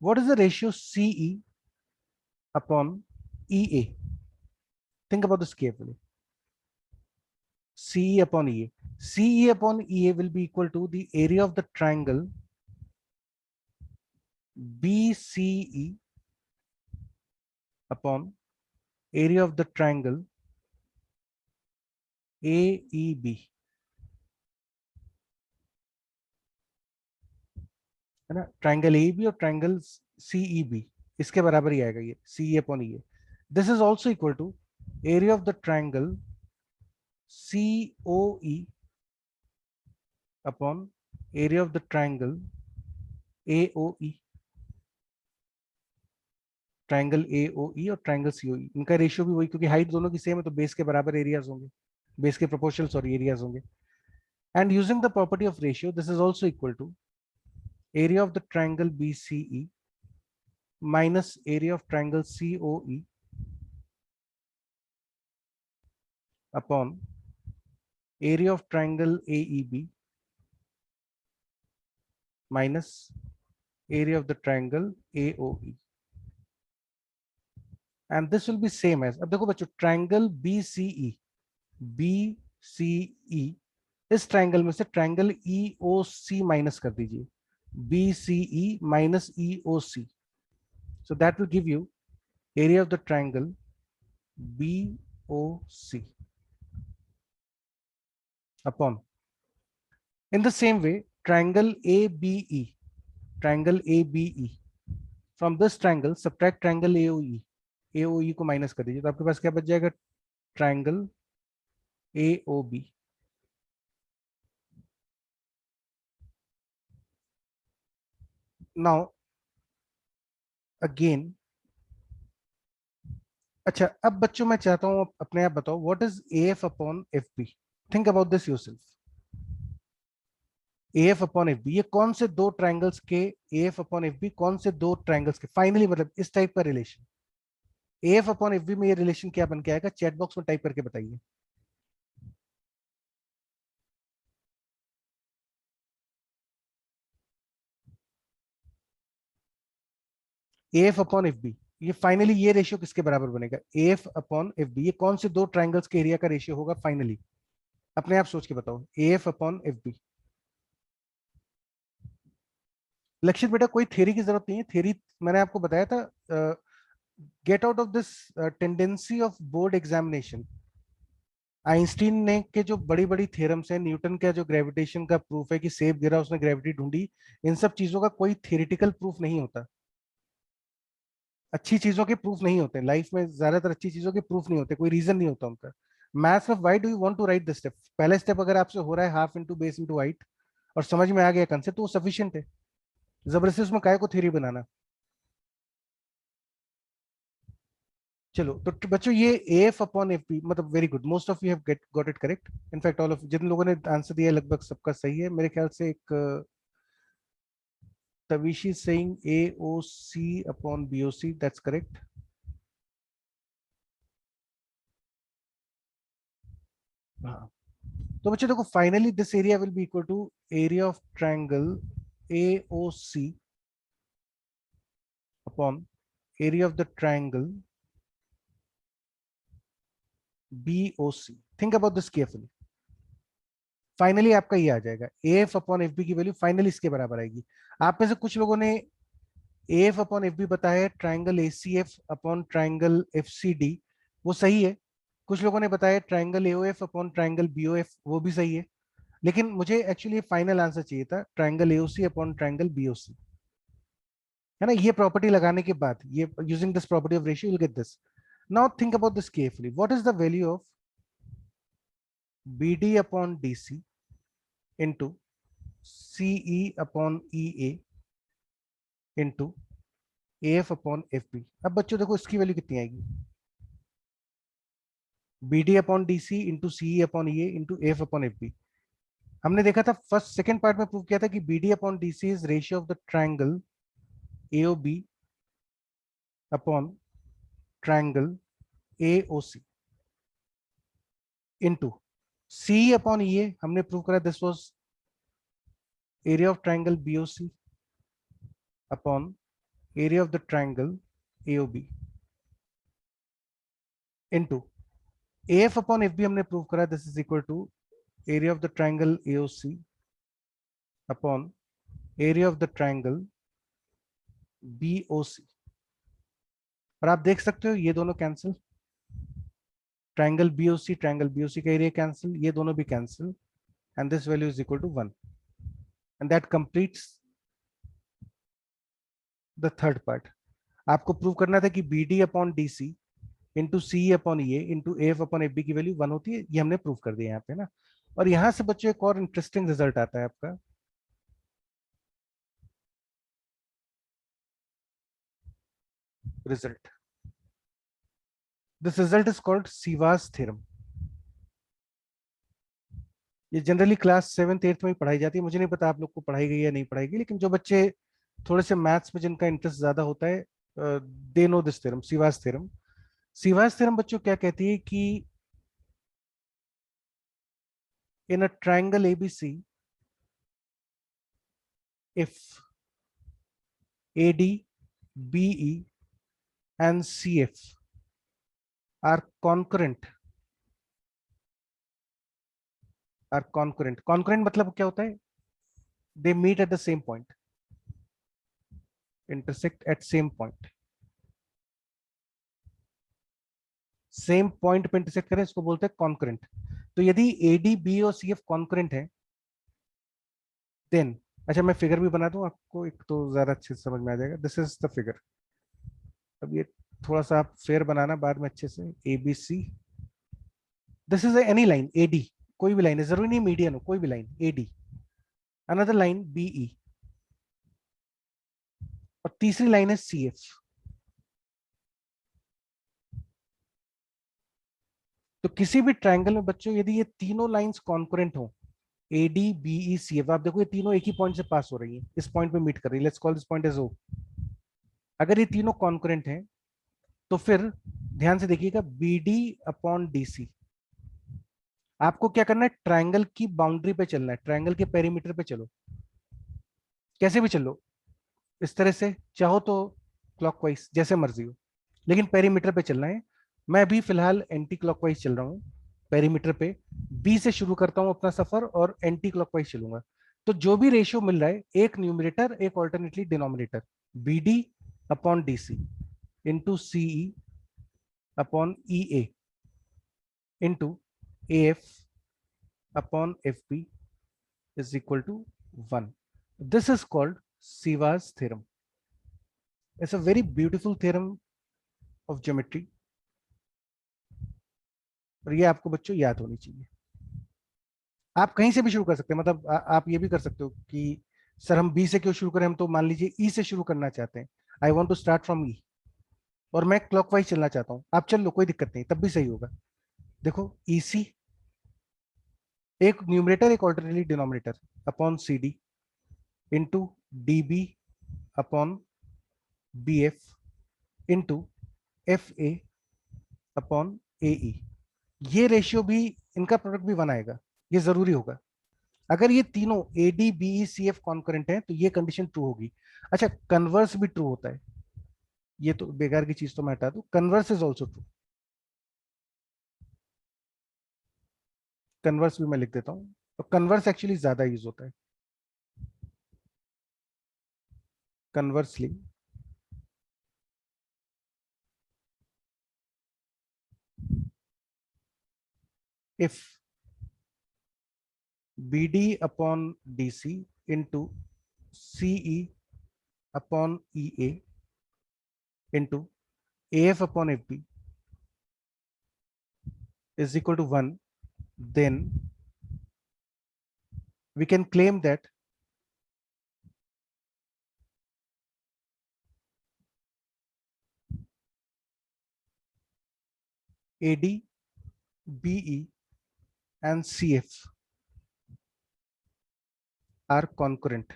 what is the ratio CE upon E A, think about this carefully, CE upon EA. CE upon EA will be equal to the area of the triangle BCE upon area of the triangle AEB, है ना। ट्राइंगल AEB और ट्राइंगल CEB इसके बराबर ही आएगा ये CE upon EA. This is also equal to area of the triangle COE upon area of the triangle AOE. Triangle AOE और ट्राइंगल COE, इनका रेशियो भी वही, क्योंकि हाइट दोनों की सेम है तो बेस के बराबर एरियाज होंगे, बेस के प्रोपोर्शनल सॉरी एरियाज होंगे। And using the property of ratio this is also equal to area of the triangle BCE minus area of triangle COE upon area of triangle AEB minus area of the triangle AOE. And this will be same as, अब देखो बच्चों, triangle BCE इस ट्रायंगल में से ट्रायंगल EOC माइनस कर दीजिए, BCE minus EOC. So that will give you area of the triangle BOC upon, in the same way, triangle ABE, from this triangle subtract triangle AOE को माइनस कर दीजिए, तो आपके पास क्या बच जाएगा, ट्रायंगल AOB. Now again, अच्छा अब बच्चों मैं चाहता हूं अपने आप बताओ, what is AF upon FB? Think about this yourself. AF upon FB, ये कौन से दो ट्रायंगल्स के, AF अपॉन FB कौन से दो ट्रायंगल्स के फाइनली, मतलब इस टाइप का रिलेशन, AF अपॉन FB में ये रिलेशन क्या बन के आएगा, चैट बॉक्स में टाइप करके बताइए. AF अपॉन FB, ये फाइनली ये रेशियो किसके बराबर बनेगा, AF अपॉन FB, ये कौन से दो ट्रायंगल्स के एरिया का रेशियो होगा फाइनली, अपने आप सोच के बताओ. AF upon FB. लक्षित बेटा कोई थ्योरी की जरूरत नहीं है, थ्योरी मैंने आपको बताया था. Get out of this tendency of board examination. Einstein ने के जो बड़ी बड़ी थ्योरम्स हैं, न्यूटन का जो ग्रेविटेशन का प्रूफ है कि सेब गिरा उसने ग्रेविटी ढूंढी, इन सब चीजों का कोई थ्योरेटिकल प्रूफ नहीं होता. अच्छी चीजों के प्रूफ नहीं होते लाइफ में, ज्यादातर अच्छी चीजों के प्रूफ नहीं होते, कोई रीजन नहीं होता उनका. मैथ्स में why do you want to write this step, पहला स्टेप अगर आपसे हो रहा है half into base into height और समझ में आ गया कंसेप्ट, तो वो सफिशियंट है. जबरदस्ती उसमें काय को थ्योरी बनाना. चलो तो बच्चों ये AF अपॉन FB, मतलब very good, most of you have get got it correct. In fact all of जिन लोगों ने आंसर दिया लगभग सबका सही है मेरे ख्याल से. एक Tavishi saying AOC upon BOC, that's correct. हाँ, तो बच्चों देखो finally this area will be equal to area of triangle AOC upon area of the triangle BOC. Think about this carefully. Finally आपका ये आ जाएगा, AF अपॉन FB की वैल्यू फाइनली इसके बराबर आएगी. आप में से कुछ लोगों ने AF अपॉन FB बताया है triangle ACF upon triangle FCD, वो सही है. कुछ लोगों ने बताया triangle AOF upon triangle BOF, वो भी सही है. लेकिन मुझे एक्चुअली फाइनल आंसर चाहिए था triangle AOC upon triangle BOC, है ना. ये प्रॉपर्टी लगाने के बाद, ये using this property of ratio, you will get this. Now think about this carefully. What is the value of BD upon DC into CE upon EA into AF upon FB. अब बच्चों देखो इसकी वैल्यू कितनी आएगी, BD upon DC into CE upon EA into AF upon FB. हमने देखा था फर्स्ट सेकंड पार्ट में प्रूव किया था कि BD upon DC is ratio of the triangle AOB upon triangle AOC into CE upon EA. हमने प्रूव करा this was area of triangle BOC upon area of the triangle AOB into AF upon FB हमने प्रूव करा this is equal to area of the triangle AOC upon area of the triangle BOC. और आप देख सकते हो ये दोनों कैंसिल, ट्रायंगल BOC का एरिया कैंसिल, ये दोनों भी cancel, and this value is equal to 1. And that completes the third part. आपको प्रूव करना था कि BD upon DC into CE upon EA into AF upon FB की वैल्यू 1 होती है. ये हमने प्रूव कर दिया यहाँ पे ना. और यहां से बच्चों एक और इंटरेस्टिंग रिजल्ट आता है आपका. Result, this result is called Ceva's theorem. ये जनरली क्लास 7th 8th में ही पढ़ाई जाती है, मुझे नहीं पता आप लोग को पढ़ाई गई या नहीं पढ़ाई गई, लेकिन जो बच्चे थोड़े से मैथ्स में जिनका इंटरेस्ट ज्यादा होता है, they know this theorem, Ceva's theorem. Ceva's theorem बच्चों क्या कहती है कि in a triangle ABC, if AD, BE and CF are concurrent, concurrent मतलब क्या होता है, they meet at the same point, intersect at same point, same point पे इंटरसेक्ट करें, इसको बोलते हैं कॉन्करेंट। तो यदि AD, BE और CF कॉन्करेंट है, देन, अच्छा मैं फिगर भी बना दूं आपको, एक तो ज्यादा अच्छे से समझ में आ जाएगा। This is the figure. अब ये थोड़ा सा आप फेयर बनाना बाद में अच्छे से, ABC, this is any line AD, कोई भी लाइन है, जरूरी नहीं मीडियन हो, कोई भी line AD, another line BE, और तीसरी लाइन है CF। तो किसी भी ट्रायंगल में बच्चों यदि ये तीनों लाइंस कॉन्करेंट हो, AD, BE, CF, आप देखो ये तीनों एक ही पॉइंट से पास हो रही है, इस पॉइंट पे मीट कर रही है, let's call this point as O। अगर ये तीनों कॉन्करेंट हैं तो फिर ध्यान से देखिएगा, BD/DC, आपको क्या करना है, ट्रायंगल की बाउंड्री पे चलना है, ट्रायंगल के पेरीमीटर पे चलो, कैसे भी चलो, इस तरह से चाहो तो क्लॉकवाइज, जैसे मर्जी हो, लेकिन पेरीमीटर पे चलना है। मैं अभी फिलहाल एंटी क्लॉकवाइज चल रहा हूँ पेरीमीटर पे, बी से शुरू करता हूँ अपना सफर और एंटी क्लॉकवाइज चलूंगा। तो जो भी रेशियो मिल रहा है, एक न्यूमरेटर एक alternately denominator, BD/DC into CE upon EA into AF/FB is equal to 1. This is called Siva's theorem. It's a very beautiful theorem of geometry, और ये आपको बच्चों याद होनी चाहिए। आप कहीं से भी शुरू कर सकते हैं, मतलब आप ये भी कर सकते हो कि सर हम बी से क्यों शुरू करें, हम तो मान लीजिए ई से शुरू करना चाहते हैं, I want to start from E, और मैं क्लॉकवाइज चलना चाहता हूँ, आप चल लो, कोई दिक्कत नहीं, तब भी सही होगा। देखो EC, एक न्यूमरेटर एक alternately denominator, upon CD into DB upon BF into FA upon AE। ये रेशियो भी, इनका प्रोडक्ट भी 1 आएगा, ये जरूरी होगा। अगर ये तीनों AD, BE, CF कॉन्करेंट है तो ये कंडीशन ट्रू होगी। अच्छा, कन्वर्स भी ट्रू होता है, ये तो बेकार की चीज तो मैं हटा दूं, converse is also true. Converse भी मैं लिख देता हूं, तो कन्वर्स एक्चुअली ज्यादा यूज होता है। Conversely, if BD/DC into CE/EA into AF/FB is equal to 1, then we can claim that AD, BE and CF are concurrent,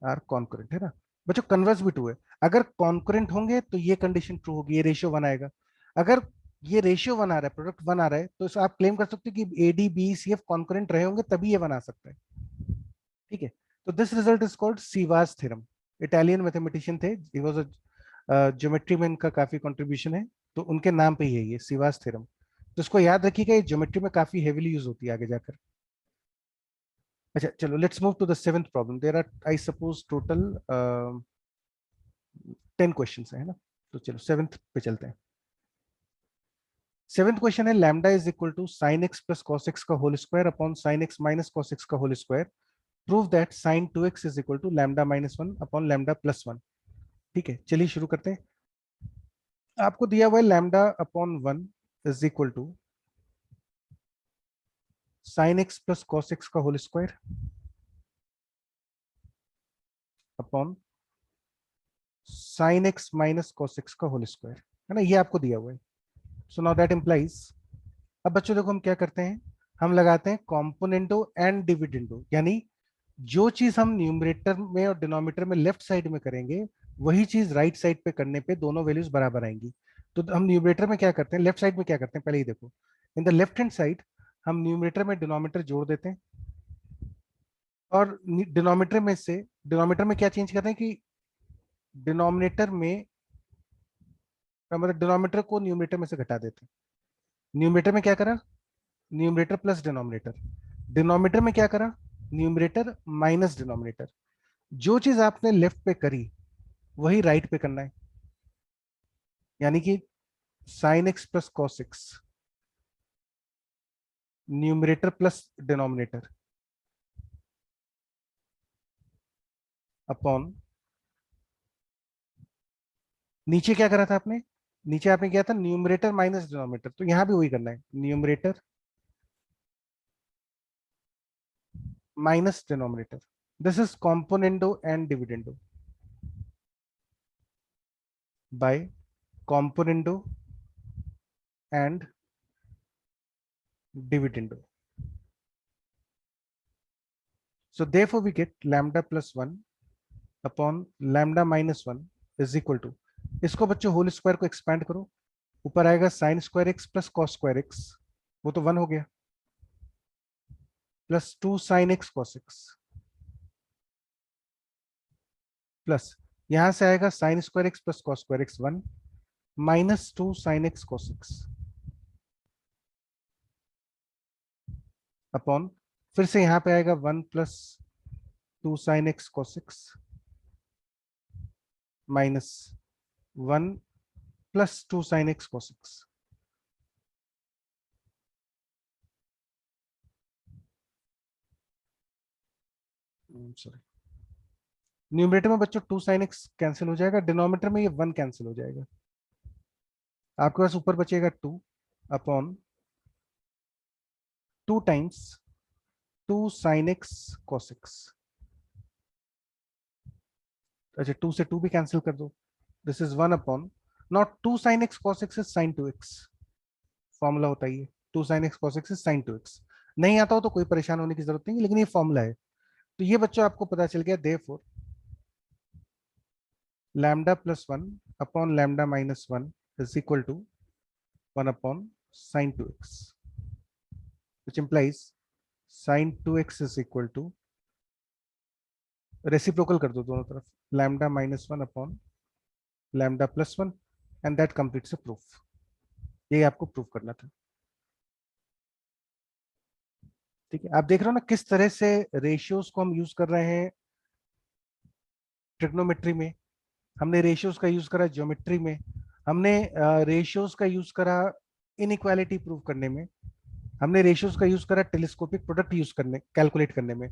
है ना बच्चों, कन्वर्स भी ट्रू है। अगर कॉन्करेंट होंगे तो ये कंडीशन ट्रू होगी, ये रेशियो 1 आएगा। अगर ये रेशियो 1 आ रहा है, प्रोडक्ट 1 आ रहा है, तो आप क्लेम कर सकते हो कि AD, BE, CF कॉन्करेंट रहे होंगे, तभी ये बना सकता है। ठीक है, तो this result is called Ceva's theorem. Italian mathematician थे, ही वाज अ ज्योमेट्री में इनका काफी कंट्रीब्यूशन है, तो उनके नाम पे ही है ये सीवास थ्योरम। तो इसको याद रखिएगा, ये ज्योमेट्री में काफी हेवीली यूज होती है आगे जाकर। अच्छा चलो, let's move to the seventh problem. There are I suppose total 10 question है ना, तो चलो सेवेंथ पे चलते हैं। सेवेंथ क्वेश्चन है, lambda is equal to sine x plus cos x का whole square upon sine x minus cos x का whole square, prove that sine 2x is equal to lambda minus 1 upon lambda plus 1। ठीक है, चलिए शुरू करते हैं। आपको दिया हुआ है lambda upon 1 is equal to sine x plus cos x का whole square upon sine x minus cos x का होल स्क्वायर, है ना, ये आपको दिया हुआ है। सो नाउ दैट इंप्लाइज अब बच्चों देखो हम क्या करते हैं, हम लगाते हैं कॉम्पोनेंटो एंड डिविडेंडो, यानी जो चीज हम न्यूमरेटर में और डिनोमिनेटर में लेफ्ट साइड में करेंगे वही चीज राइट साइड पे करने पे दोनों वैल्यूज बराबर आएंगी। तो हम न्यूमरेटर में क्या करते हैं, लेफ्ट साइड में क्या करते हैं, पहले ही देखो, in the left hand side हम न्यूमरेटर में डिनोमिनेटर जोड़ देते हैं, और डिनोमिनेटर में क्या चेंज कर रहे हैं कि डिनोमिनेटर में, मतलब डिनोमिनेटर को न्यूमरेटर में से घटा देते हैं। न्यूमरेटर में क्या करा, न्यूमरेटर प्लस डिनोमिनेटर। डिनोमिनेटर में क्या करा, न्यूमरेटर माइनस डिनोमिनेटर। जो चीज आपने लेफ्ट पे करी वही राइट पे करना है, यानी कि sign x plus cos x, numerator plus denominator upon, नीचे क्या करा था आपने, नीचे आपने किया था न्यूमरेटर माइनस डिनोमिनेटर, तो यहां भी वही करना है, numerator minus denominator. This is componendo and dividendo by componendo and dividendo. So therefore we get lambda plus 1 upon lambda minus 1 is equal to, इसको बच्चों होल स्क्वायर को एक्सपैंड करो, ऊपर आएगा sine square x plus cos square x, वो तो 1 हो गया, plus 2 sine x cos x, plus यहां से आएगा sine square x plus cos square x 1, minus 2 sine x cos x upon, फिर से यहां पे आएगा 1 plus 2 sine x cos x minus 1 plus 2 sine x cos x. Sorry, numerator में बच्चों 2 साइन एक्स कैंसिल हो जाएगा, डिनोमिनेटर में ये 1 कैंसिल हो जाएगा, आपके पास ऊपर बचेगा 2 upon 2 times 2 sine x cos x. अच्छा 2 से 2 भी कैंसिल कर दो, this is 1 upon, not 2 sine x cos x is sine 2x, formula होता है ये, 2 sine x cos x is sine 2x। नहीं आता हो तो कोई परेशान होने की जरूरत नहीं, लेकिन ये फॉर्मूला है। तो ये बच्चों आपको पता चल गया, therefore lambda plus 1 upon lambda minus 1 is equal to 1 upon sine 2x, which implies sin 2x is equal to, reciprocal कर दो दोनों तरफ, lambda minus 1 upon lambda plus 1, and that completes a proof. ये आपको प्रूफ करना था। ठीक है, आप देख रहे हो ना किस तरह से रेशियोज को हम यूज कर रहे हैं ट्रिग्नोमेट्री में, हमने रेशियोज का यूज करा ज्योमेट्री में, हमने रेशियोज का यूज करा इनइक्वालिटी प्रूव करने में, हमने रेशियोज का यूज करा टेलीस्कोपिक प्रोडक्ट यूज करने, कैलकुलेट करने में।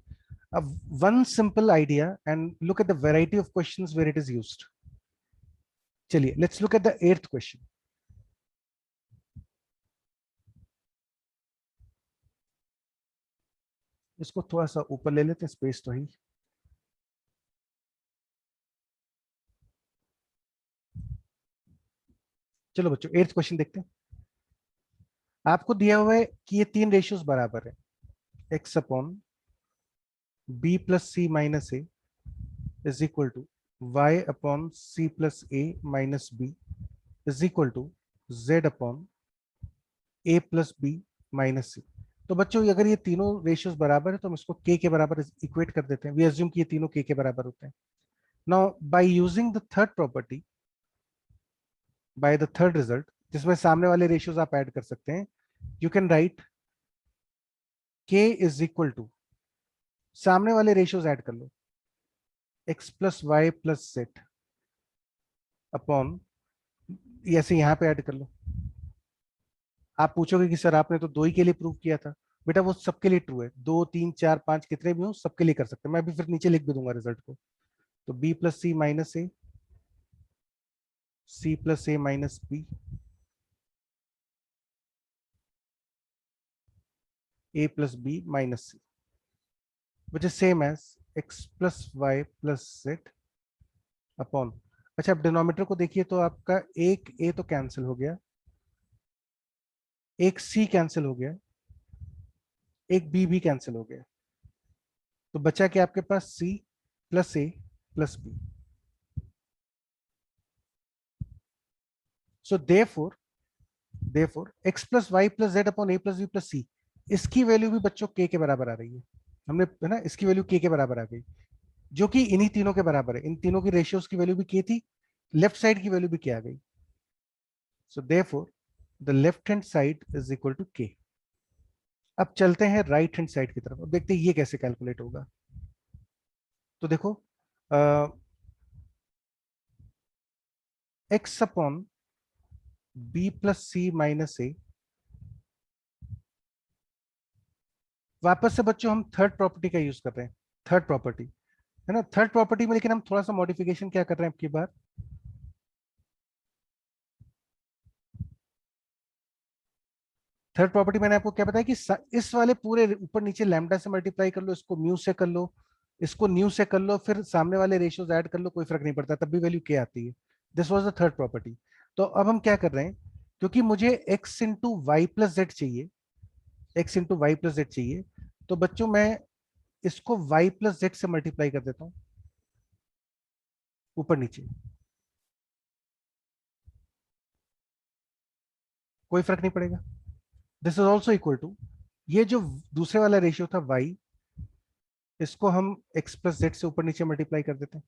अब one simple idea and look at the variety of questions where it is used. चलिए let's look at the 8th question. इसको थोड़ा सा ऊपर ले लेते हैं, स्पेस तो ही। चलो बच्चों 8th क्वेश्चन देखते हैं। आपको दिया हुआ है कि ये तीन रेशियोज बराबर है, x upon B plus C minus a is equal to y upon C plus A minus b is equal to z upon A plus B minus c. तो बच्चों अगर ये तीनों रेशियोज बराबर है तो हम इसको के बराबर इक्वेट कर देते हैं, वी अज्यूम कि ये तीनों के बराबर होते हैं। Now by using the third property, by the third result, जिसमें सामने वाले रेशियोज आप ऐड कर सकते हैं, you can write k is equal to, सामने वाले रेशियोज ऐड कर लो, x plus Y plus Z upon, ऐसे यहाँ पे ऐड कर लो। आप पूछोगे कि सर आपने तो दो ही के लिए प्रूव किया था, बेटा वो सबके लिए ट्रू है, 2 3 4 5 कितने भी हो सबके लिए कर सकते हैं, मैं अभी फिर नीचे लिख भी दूंगा रिजल्ट को। तो B plus C minus A, C plus A minus B, A plus B minus C, which is same as X plus Y plus Z upon, अच्छा अब डिनोमिनेटर को देखिए तो आपका एक ए तो कैंसिल हो गया, एक सी कैंसिल हो गया, एक बी भी कैंसिल हो गया, तो बचा क्या आपके पास? सी प्लस ए plus b. So therefore x plus Y plus Z upon ए प्लस बी प्लस सी, इसकी वैल्यू भी बच्चों के बराबर आ रही है। हमने है ना, इसकी वैल्यू के बराबर आ गई, जो कि इन्हीं तीनों के बराबर है। इन तीनों की रेशियोज की वैल्यू भी के थी, लेफ्ट साइड की वैल्यू भी के आ गई। So therefore the left hand side is equal to K. अब चलते हैं राइट हैंड साइड की तरफ, अब देखते हैं ये कैसे कैलकुलेट होगा। तो देखो, एक्स अपॉन बी प्लस सी माइनस ए, वापस से बच्चों हम थर्ड प्रॉपर्टी का यूज कर रहे हैं। थर्ड प्रॉपर्टी है ना, थर्ड प्रॉपर्टी में, लेकिन हम थोड़ा सा मॉडिफिकेशन क्या कर रहे हैं आपकी बार। थर्ड प्रॉपर्टी मैंने आपको क्या बताया कि इस वाले पूरे ऊपर नीचे लैम्डा से मल्टीप्लाई कर लो, इसको म्यू से कर लो, इसको न्यू से कर लो, फिर सामने वाले रेशियोज ऐड कर लो, कोई फर्क नहीं पड़ता, तब भी वैल्यू क्या आती है। This was the third property. तो अब हम क्या कर रहे हैं, क्योंकि मुझे x into Y plus Z चाहिए, x into Y plus Z चाहिए, तो बच्चों मैं इसको y प्लस जेड से मल्टीप्लाई कर देता हूँ ऊपर नीचे, कोई फर्क नहीं पड़ेगा। This is also equal to, ये जो दूसरे वाला रेशियो था y, इसको हम x प्लस जेड से ऊपर नीचे मल्टीप्लाई कर देते हैं,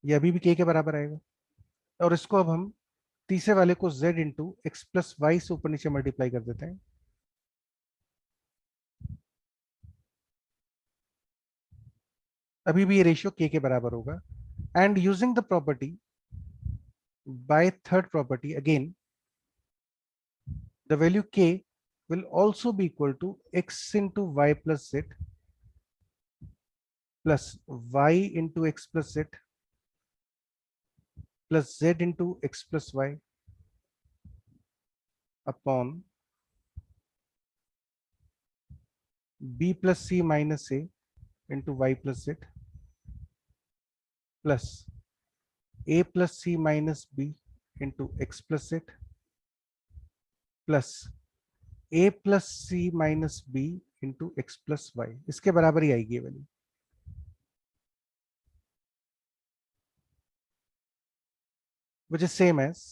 ये अभी भी के बराबर आएगा। और इसको अब हम तीसरे वाले को z into x plus Y से ऊपर नीचे मल्टीप्लाई कर देते हैं, अभी भी ये रेशियो के बराबर होगा। And using the property, by third property again, the value k will also be equal to x into y plus z plus y into x plus z plus z into x plus y upon b plus c minus a into y plus z plus a plus c minus b into x plus z plus a plus c minus b into x plus y, इसके बराबर ही आएगी ये value, which is same as।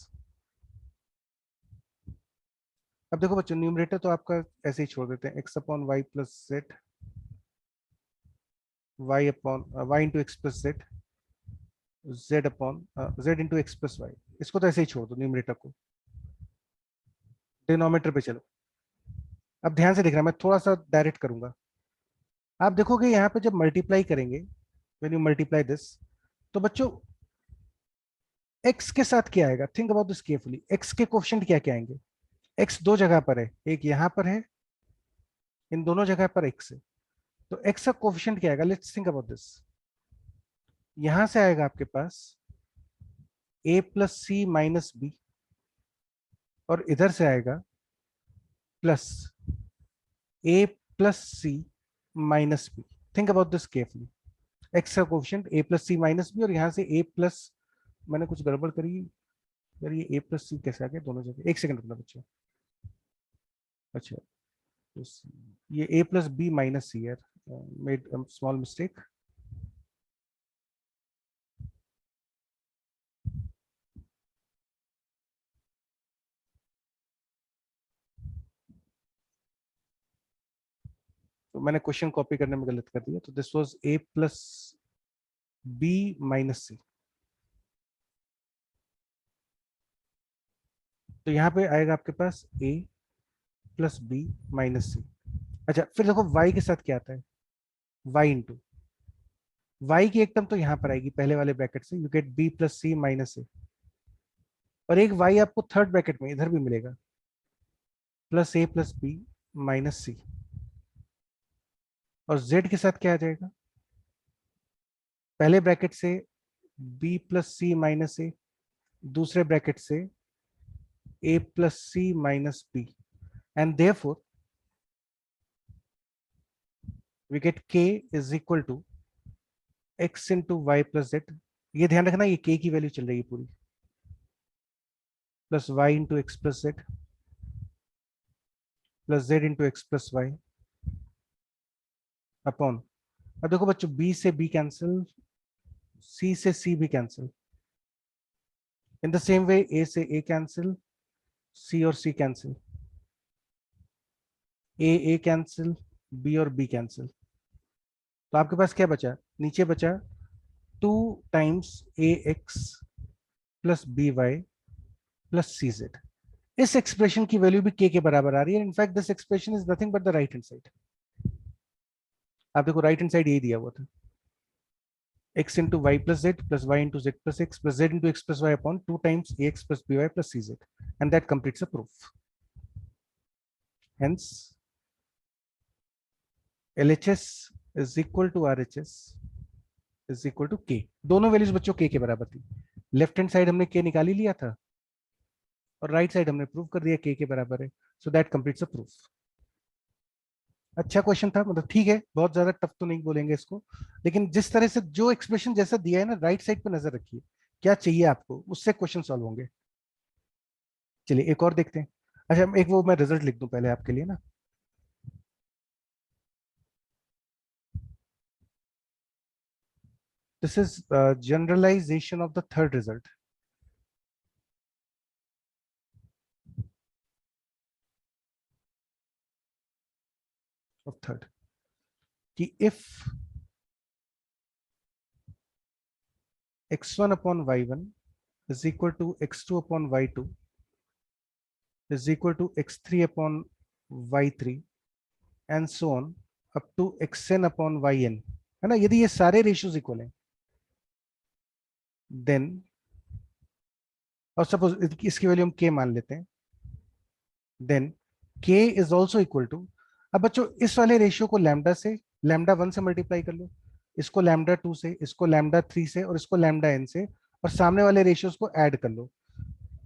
अब देखो बच्चों, न्यूमरेटर तो आपका ऐसे ही छोड़ देते हैं, x upon Y plus Z, Y upon Y into x plus Z, z upon z into x plus Y, इसको तो ऐसे ही छोड़ दो न्यूमरेटर को, डिनोमिनेटर पे चलो। अब ध्यान से देखना, मैं थोड़ा सा डायरेक्ट करूंगा। आप देखोगे यहाँ पे जब मल्टीप्लाई करेंगे, व्हेन यू मल्टीप्लाई दिस, तो बच्चों x के साथ क्या आएगा, think about this carefully, x के कोफिशिएंट क्या क्या आएंगे। x दो जगह पर है, एक यहाँ पर है, इन दोनों जगह पर x है, तो x का कोफिशिएंट क्या आएगा, लेट्स थिंक अबाउट दिस। यहां से आएगा आपके पास a plus C minus b, और इधर से आएगा plus a plus C minus b. Think about this carefully, x का coefficient a plus C minus b, और यहाँ से a प्लस, मैंने कुछ गड़बड़ करी यार, ये a प्लस सी कैसे आ गया दोनों जगह, एक सेकंड रुकना बच्चों। अच्छा, ये a प्लस बी माइनस सी यार, मेड स्मॉल मिस्टेक। तो मैंने क्वेश्चन कॉपी करने में गलत कर दिया, तो this was a plus B minus c, तो यहाँ पे आएगा आपके पास a plus B minus c. अच्छा, फिर देखो y के साथ क्या आता है, y इंटू वाई की एक टर्म तो यहाँ पर आएगी पहले वाले ब्रैकेट से, you get b plus C minus a, और एक y आपको थर्ड ब्रैकेट में इधर भी मिलेगा, प्लस ए प्लस बी माइनस सी, और z के साथ क्या आ जाएगा, पहले ब्रैकेट से b plus C minus A, दूसरे ब्रैकेट से a plus C minus B, and therefore we get k is equal to x into y plus z, ये ध्यान रखना, ये k की वैल्यू चल रही है पूरी, plus y into x plus z plus z into x plus y upon, अब देखो बच्चों b से b कैंसिल, c से c भी cancel, in the same way a से a कैंसिल, c और c cancel, a cancel, b और b कैंसिल। तो आपके पास क्या बचा, नीचे बचा 2 times a x plus B Y plus c z. इस एक्सप्रेशन की वैल्यू भी k के बराबर आ रही है। In fact this expression is nothing but the right hand side. आप देखो राइट हैंड साइड यही दिया हुआ था, x into y plus y into z plus x plus z into x plus y upon 2 times ax plus by plus cz, and that completes the proof. Hence LHS is equal to RHS is equal to k। दोनों वैल्यूज बच्चों k के बराबर थी। लेफ्ट हैंड साइड हमने k निकाल ही लिया था और राइट साइड हमने प्रूव कर दिया k के बराबर है। So that completes the proof. अच्छा क्वेश्चन था, मतलब ठीक है, बहुत ज्यादा टफ तो नहीं बोलेंगे इसको, लेकिन जिस तरह से जो एक्सप्रेशन जैसा दिया है ना, राइट साइड पे नजर रखिए, क्या चाहिए आपको, उससे क्वेश्चन सॉल्व होंगे। चलिए एक और देखते हैं। अच्छा एक वो मैं रिजल्ट लिख दूं पहले आपके लिए ना। This is generalization of the third result of third, कि if x1 upon y1 is equal to x2 upon y2 is equal to x3 upon y3 and so on up to xn upon yn, है ना, यदि ये सारे रेशियोज इक्वल हैं, देन, और सपोज इसकी वैल्यू हम k मान लेते हैं, then k is also equal to, अब बच्चों इस वाले रेशियो को लैम्डा से, लैम्डा 1 से मल्टीप्लाई कर लो, इसको लैम्डा 2 से, इसको लैम्डा 3 से और इसको लैम्डा n से, और सामने वाले रेशियोज को ऐड कर लो,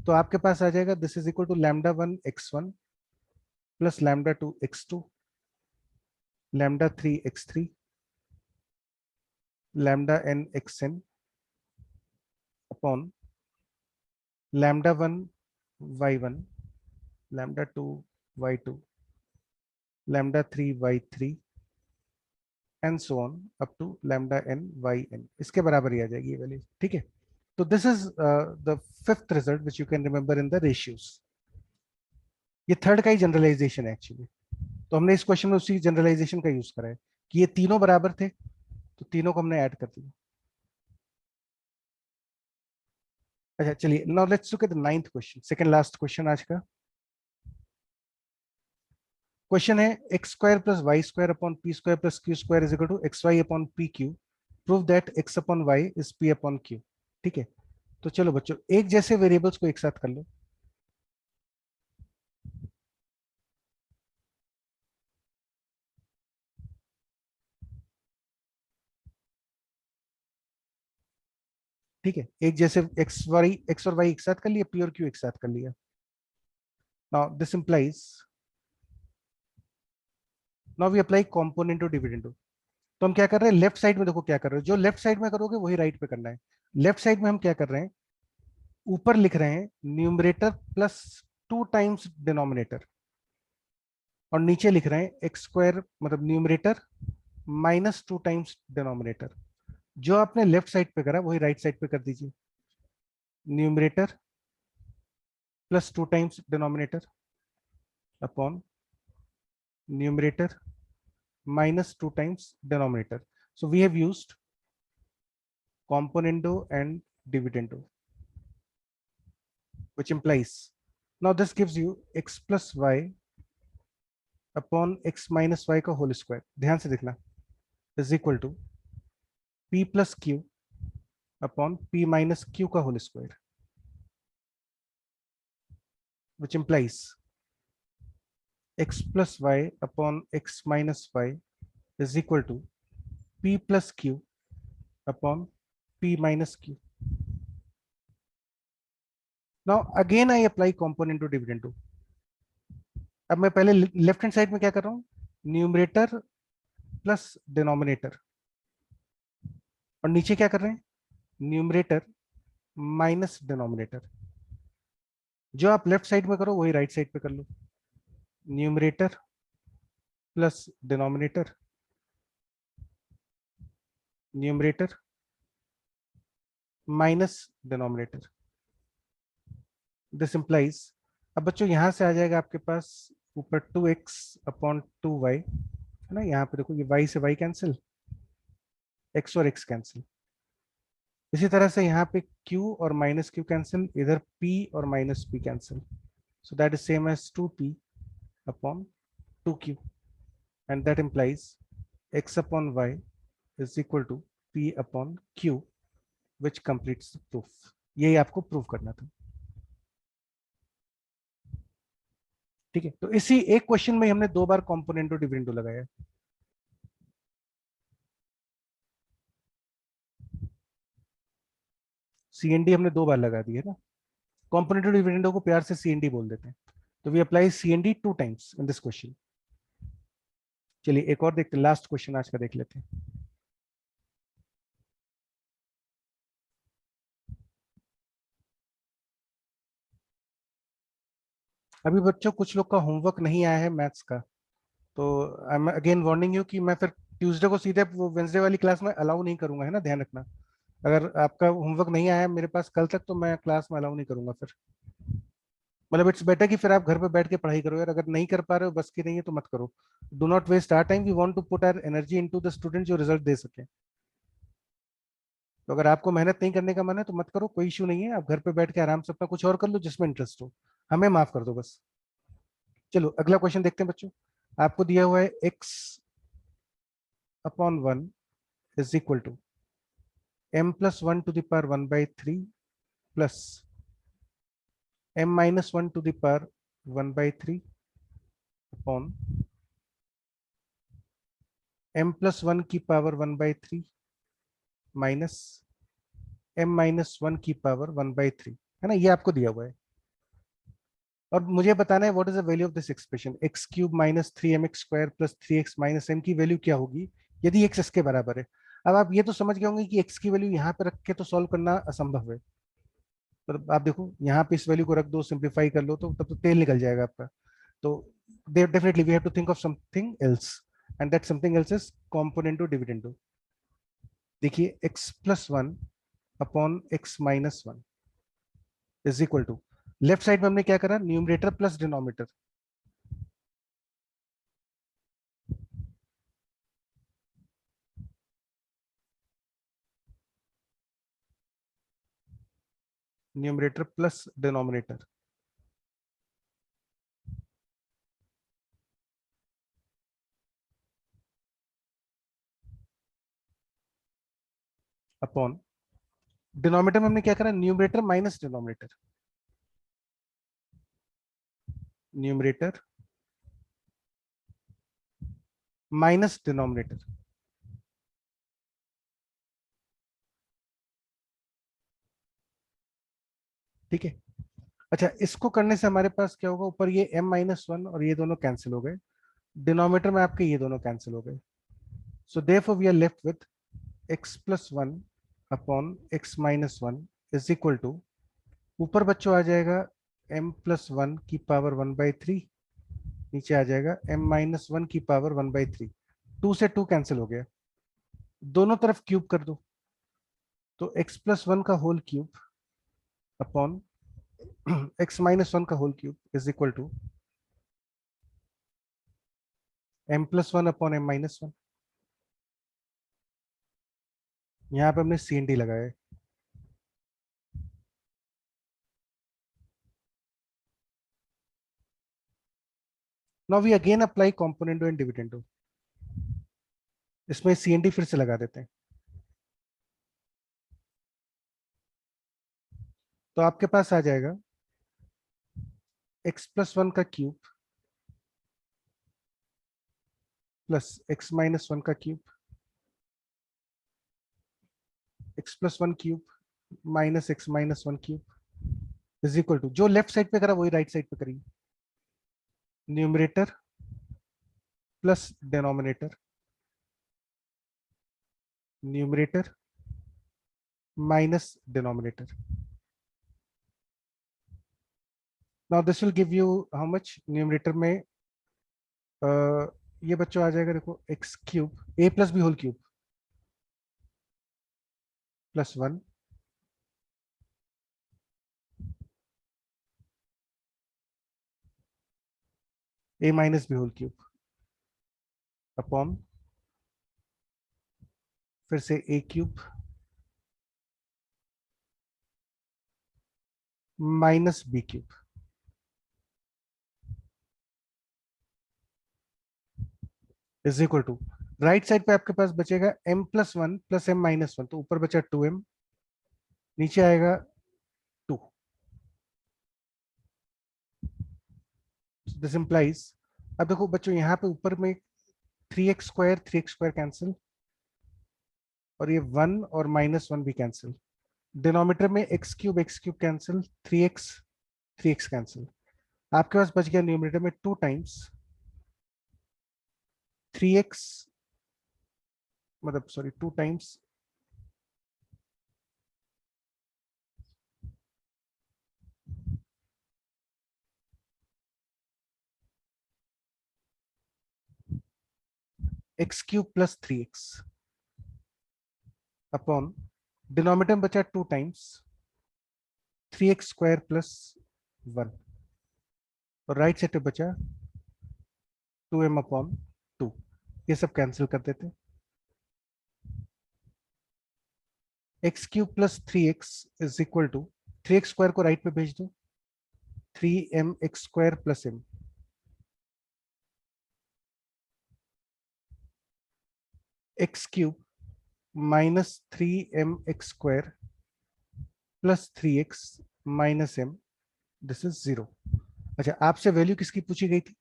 तो आपके पास आ जाएगा this is equal to lambda 1 x1 plus lambda 2 x2 lambda 3 x3 lambda n xn upon lambda 1 y1 lambda 2 y2 lambda 3 y3 and so on up to lambda n yn, इसके बराबर ही आ जाएगी ये वैल्यू, ठीक है। तो this is the fifth result which you can remember in the ratios. ये थर्ड का ही जनरलाइजेशन है एक्चुअली, तो हमने इस क्वेश्चन में उसी जनरलाइजेशन का यूज करा है कि ये तीनों बराबर थे तो तीनों को हमने ऐड कर दिया। अच्छा चलिए, now let's look at the ninth question, second last question आज का। क्वेश्चन है X square plus Y square upon P square plus Q square is equal to X Y upon P Q, prove that X upon Y is P upon Q. ठीक है, तो चलो बच्चों एक जैसे वेरिएबल्स को एक साथ कर लो। ठीक है, एक जैसे एक्स और वाई एक साथ कर लिया, पी और क्यू एक साथ कर लिया। Now this implies, now we apply component to dividend. तो हम क्या कर रहे हैं, लेफ्ट साइड में देखो क्या कर रहे हो, जो लेफ्ट साइड में करोगे वही राइट पे करना है। लेफ्ट साइड में हम क्या कर रहे हैं, ऊपर लिख रहे हैं न्यूमरेटर प्लस 2 टाइम्स डिनोमिनेटर, और नीचे लिख रहे हैं एक्स स्क्वायर मतलब न्यूमरेटर माइनस 2 टाइम्स डिनोमिनेटर। जो आपने लेफ्ट साइड पे करा वही राइट साइड पे कर दीजिए, numerator plus 2 times denominator upon numerator minus 2 times denominator. So we have used componendo and dividendo, which implies, now this gives you x plus y upon x minus y का whole square, ध्यान से देखना, is equal to p plus q upon p minus q का whole square, which implies x plus y upon x minus y is equal to p plus q upon p minus q. Now again I apply componendo dividendo. अब मैं पहले लेफ्ट हैंड साइड में क्या कर रहा हूँ, न्यूमरेटर प्लस डिनोमिनेटर, और नीचे क्या कर रहे हैं, न्यूमरेटर माइनस डिनोमिनेटर। जो आप लेफ्ट साइड में करो वही राइट साइड पे कर लो। Numerator plus denominator, numerator minus denominator. This implies, अब बच्चों यहां से आ जाएगा आपके पास ऊपर 2x/2y, है ना। यहाँ पे देखो ये y से y कैंसिल, x और x कैंसिल। इसी तरह से यहाँ पे q और माइनस q कैंसिल, इधर p और minus p cancel. So that is same as 2p/2q, and that implies x/y is equal to p/q, which completes the proof। यही आपको प्रूव करना था। ठीक है, तो इसी एक क्वेश्चन में हमने 2 बार कॉम्पोनेंटो डिविडेंडो लगाया। सीएनडी हमने 2 बार लगा दी है ना। कॉम्पोनेंटो डिविडेंडो को प्यार से सीएनडी बोल देते हैं। तो we apply C and D 2 times in this question. चलिए एक और देखते हैं, लास्ट क्वेश्चन आज का देख लेते हैं। अभी बच्चों कुछ लोग का होमवर्क नहीं आया है मैथ्स का, तो I am again warning you कि मैं फिर ट्यूसडे को सीधे वो वेंसडे वाली क्लास में अलाउ नहीं करूंगा, है ना, ध्यान रखना। अगर आपका होमवर्क नहीं आया है मेरे पास कल तक, तो मैं क्लास में अलाउ नहीं करूंगा फिर। मतलब इट्स बेटर कि फिर आप घर पे बैठ के पढ़ाई करो यार। अगर नहीं कर पा रहे हो, बस की नहीं है, तो मत करो। Do not waste our time, we want to put our energy into the student जो रिजल्ट दे सके। तो अगर आपको मेहनत नहीं करने का मन है तो मत करो, कोई इशू नहीं है। आप घर पे बैठ के आराम से अपना कुछ और कर लो जिसमें इंटरेस्ट हो। हमें माफ कर दो बस। चलो अगला क्वेश्चन देखते हैं बच्चों। आपको दिया हुआ है x/1 is equal to m+1 to the power 1/3 plus m-1 to the power 1/3 upon m+1 की पावर 1/3 माइनस m-1 की पावर 1/3, है ना। ये आपको दिया हुआ है और मुझे बताना है what is the value of this expression. x³ minus 3mx² plus 3x minus m की वैल्यू क्या होगी यदि x इसके बराबर है। अब आप ये तो समझ गए होंगे कि x की वैल्यू यहाँ पे रख के तो सॉल्व करना असंभव है। मतलब आप देखो यहाँ पे इस वैल्यू को रख दो, सिंप्लीफाई कर लो, तो तब तो तेल निकल जाएगा आपका। तो definitely we have to think of something else, and that something else is componendo dividendo. देखिए x+1 upon x-1 is equal to, left side में हमने क्या करा, numerator plus denominator. Numerator plus denominator upon denominator में हमने क्या करा, numerator minus denominator, numerator minus denominator. ठीक है। अच्छा, इसको करने से हमारे पास क्या होगा, ऊपर ये m-1 और ये दोनों कैंसिल हो गए, डिनोमिनेटर में आपके ये दोनों कैंसिल हो गए। So therefore we are left with x+1 upon x-1 is equal to, ऊपर बच्चों आ जाएगा m+1 की पावर 1/3, नीचे आ जाएगा m-1 की पावर 1/3। 2 से 2 कैंसिल हो गया, दोनों तरफ क्यूब कर दो, तो x+1 का होल क्यूब अपॉन x-1 का whole cube is equal to m+1 upon m-1। यहाँ पे हमने CND लगाया है। Now we again apply componendo and dividendo. इसमें CND फिर से लगा देते हैं। तो आपके पास आ जाएगा x+1 का क्यूब प्लस x-1 का cube, x+1 cube minus x-1 cube is equal to, जो लेफ्ट साइड पे करा वही राइट साइड पे करिए, numerator plus denominator, numerator minus denominator. Now this will give you how much? Numerator में ये बच्चों आ जाएगा, देखो x cube a plus b whole cube plus 1 a minus b whole cube upon फिर से a cube minus b cube is equal to, right side पे आपके पास बचेगा m plus 1 plus m minus 1, तो ऊपर बचा 2m, नीचे आएगा 2. दिस इंप्लाइज, अब देखो बच्चों यहाँ पे ऊपर में 3x स्क्वायर कैंसिल, और ये 1 और माइनस 1 भी कैंसिल. डिनोमिनेटर में x cube cancel, 3x cancel. आपके पास बच गया न्यूमरेटर में 2 टाइम्स 3x, मतलब sorry 2 times x cube plus 3x upon denominator में बचा 2 टाइम्स 3x स्क्वायर प्लस 1, और राइट साइड पे बचा 2m अपॉन 2. ये सब कैंसिल कर देते. X cube plus 3x is equal to, 3x square को राइट पे भेज दो, 3mx square plus m, X cube minus 3mx square plus 3x minus m, this is 0. अच्छा, आपसे वैल्यू किसकी पूछी गई थी?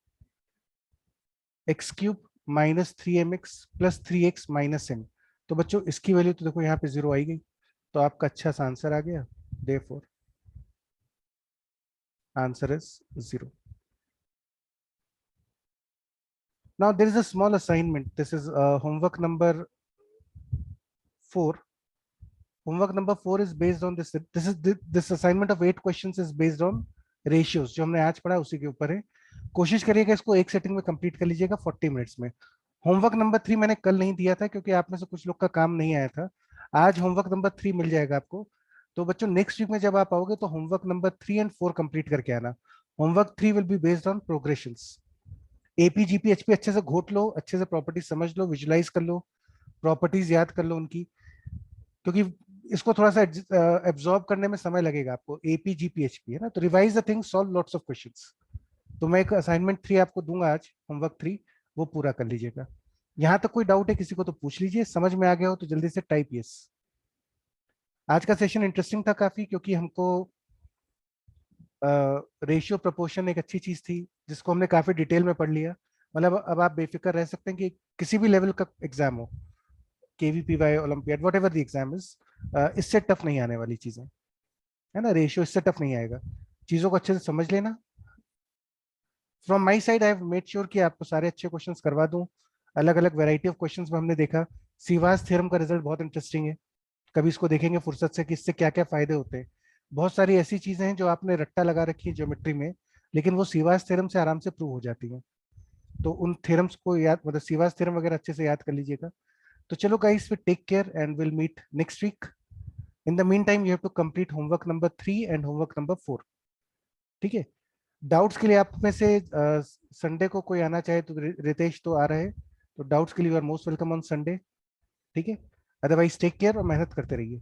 X cube minus 3mx plus 3x minus m. तो बच्चों इसकी वैल्यू तो देखो यहाँ पे 0 आई गई, तो आपका अच्छा सा आंसर आ गया. Therefore answer is 0. Now there is a small assignment. This is homework number 4. Homework number 4 is based on this. This assignment of 8 questions is based on ratios. जो हमने आज पढ़ा उसी के ऊपर है. कोशिश करिएगा इसको एक सेटिंग में कंप्लीट कर लीजिएगा 40 मिनट्स में. होमवर्क नंबर 3 मैंने कल नहीं दिया था क्योंकि आप में से कुछ लोग का काम नहीं आया था. आज होमवर्क नंबर 3 मिल जाएगा आपको. तो बच्चों नेक्स्ट वीक में जब आप आओगे तो होमवर्क नंबर 3 एंड 4 कंप्लीट करके आना. Homework 3 will be based on progressions. AP GP HP अच्छे से घोट लो, अच्छे से प्रॉपर्टीज समझ लो, विजुलाइज कर लो, प्रॉपर्टीज याद कर लो उनकी, क्योंकि इसको थोड़ा सा एब्जॉर्ब करने में समय लगेगा आपको. एपी जीपी एचपी है ना, तो revise the thing, solve lots of questions. तो मैं एक असाइनमेंट 3 आपको दूंगा आज, होमवर्क 3, वो पूरा कर लीजिएगा. यहाँ तक कोई डाउट है किसी को तो पूछ लीजिए. समझ में आ गया हो तो जल्दी से टाइप यस. आज का सेशन इंटरेस्टिंग था काफी, क्योंकि हमको रेशियो प्रोपोर्शन एक अच्छी चीज थी जिसको हमने काफी डिटेल में पढ़ लिया. मतलब अब आप बेफिक्र रह सकते हैं कि किसी भी लेवल का एग्जाम हो, KVPY, olympiad, what ever the exam is, इससे टफ नहीं आने वाली चीजें है ना. रेशियो इससे टफ नहीं आएगा. चीजों को अच्छे से समझ लेना. From my side I have made sure कि आपको सारे अच्छे क्वेश्चंस करवा दूं. अलग अलग वैरायटी ऑफ क्वेश्चंस में हमने देखा. सीवास थ्योरम का रिजल्ट बहुत इंटरेस्टिंग है. कभी इसको देखेंगे फुर्सत से कि इससे क्या क्या फायदे होते हैं. बहुत सारी ऐसी चीजें हैं जो आपने रट्टा लगा रखी है ज्योमेट्री में, लेकिन वो सीवास थ्योरम से आराम से प्रूव हो जाती हैं. तो उन थ्योरम्स को याद, मतलब सीवास थ्योरम वगैरह अच्छे से याद कर लीजिएगा. तो चलो गाइस, फिर take care and will meet next week. In the meantime you have to complete homework number 3 and homework number 4. ठीक है. डाउट्स के लिए आप में से संडे को कोई आना चाहे तो रितेश तो आ रहे हैं, तो डाउट्स के लिए you are most welcome on Sunday. ठीक है. अदरवाइज टेक केयर और मेहनत करते रहिए.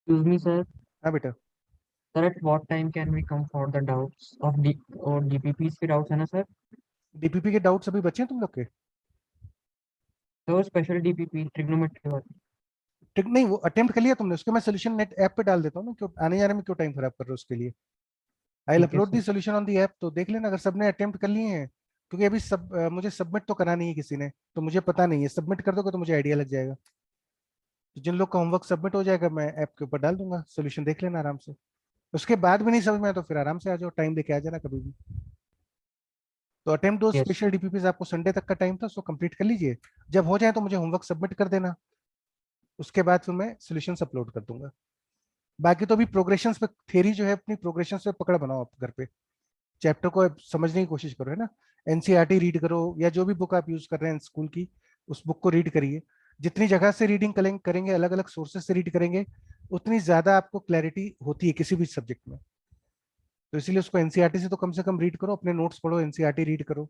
Excuse me, sir. हाँ बेटा. Sir, at what time can we come for the doubts of D or DPPs के doubts है ना sir? डीपीपी के डाउट्स अभी बचे हैं तुम लोग के? तो स्पेशल DPP ट्रिग्नोमेट्री वाली. ठीक नहीं, वो अटेम्प्ट कर लिया तुमने उसके? मैं सोल्यूशन नेट ऐप पे डाल देता हूँ ना, क्यों आने जाने में क्यों टाइम खराब कर रहे हो उसके लिए. आई विल ठीक है upload the sir. Solution on the app, तो देख लेना अगर सबने अटेम्प्ट कर लिए हैं. क्योंकि अभी सब मुझे सबमिट तो करा नहीं है किसी ने, तो मुझे पता नहीं है. सबमिट कर दोगे तो मुझे आइडिया लग जाएगा. तो जिन लोग का होमवर्क सबमिट हो जाएगा मैं ऐप के ऊपर डाल दूंगा, सोल्यूशन देख लेना आराम से. उसके बाद भी नहीं समझ में आया तो फिर आराम से आ जाओ, टाइम लेके आ जाना कभी भी. तो अटेम्प्ट दो यस. स्पेशल डीपीपीज, आपको संडे तक का टाइम था, उसको कंप्लीट कर लीजिए. जब हो जाए तो मुझे होमवर्क सबमिट कर देना. उसके बाद फिर मैं सॉल्यूशंस अपलोड कर दूंगा। बाकी तो अभी प्रोग्रेशंस पे, थ्योरी जो है अपनी प्रोग्रेशंस पे पकड़ बनाओ आप घर पे, चैप्टर को समझने की कोशिश करो, है ना। एनसीईआरटी रीड करो या जो भी बुक आप यूज कर रहे हैं स्कूल की, उस बुक को रीड करिए। जितनी जगह से रीडिंग करेंगे, अलग अलग सोर्सेज से रीड करेंगे, उतनी ज्यादा आपको क्लैरिटी होती है किसी भी सब्जेक्ट में। तो इसीलिए उसको एनसीईआरटी से कम रीड करो, अपने नोट्स पढ़ो, एनसीईआरटी रीड करो।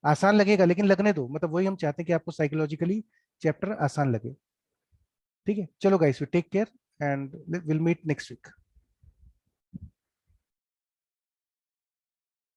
आसान लगेगा लेकिन लगने दो, मतलब वही हम चाहते हैं कि आपको साइकोलॉजिकली चैप्टर आसान लगे। ठीक है, चलो guys, take care and will meet next week.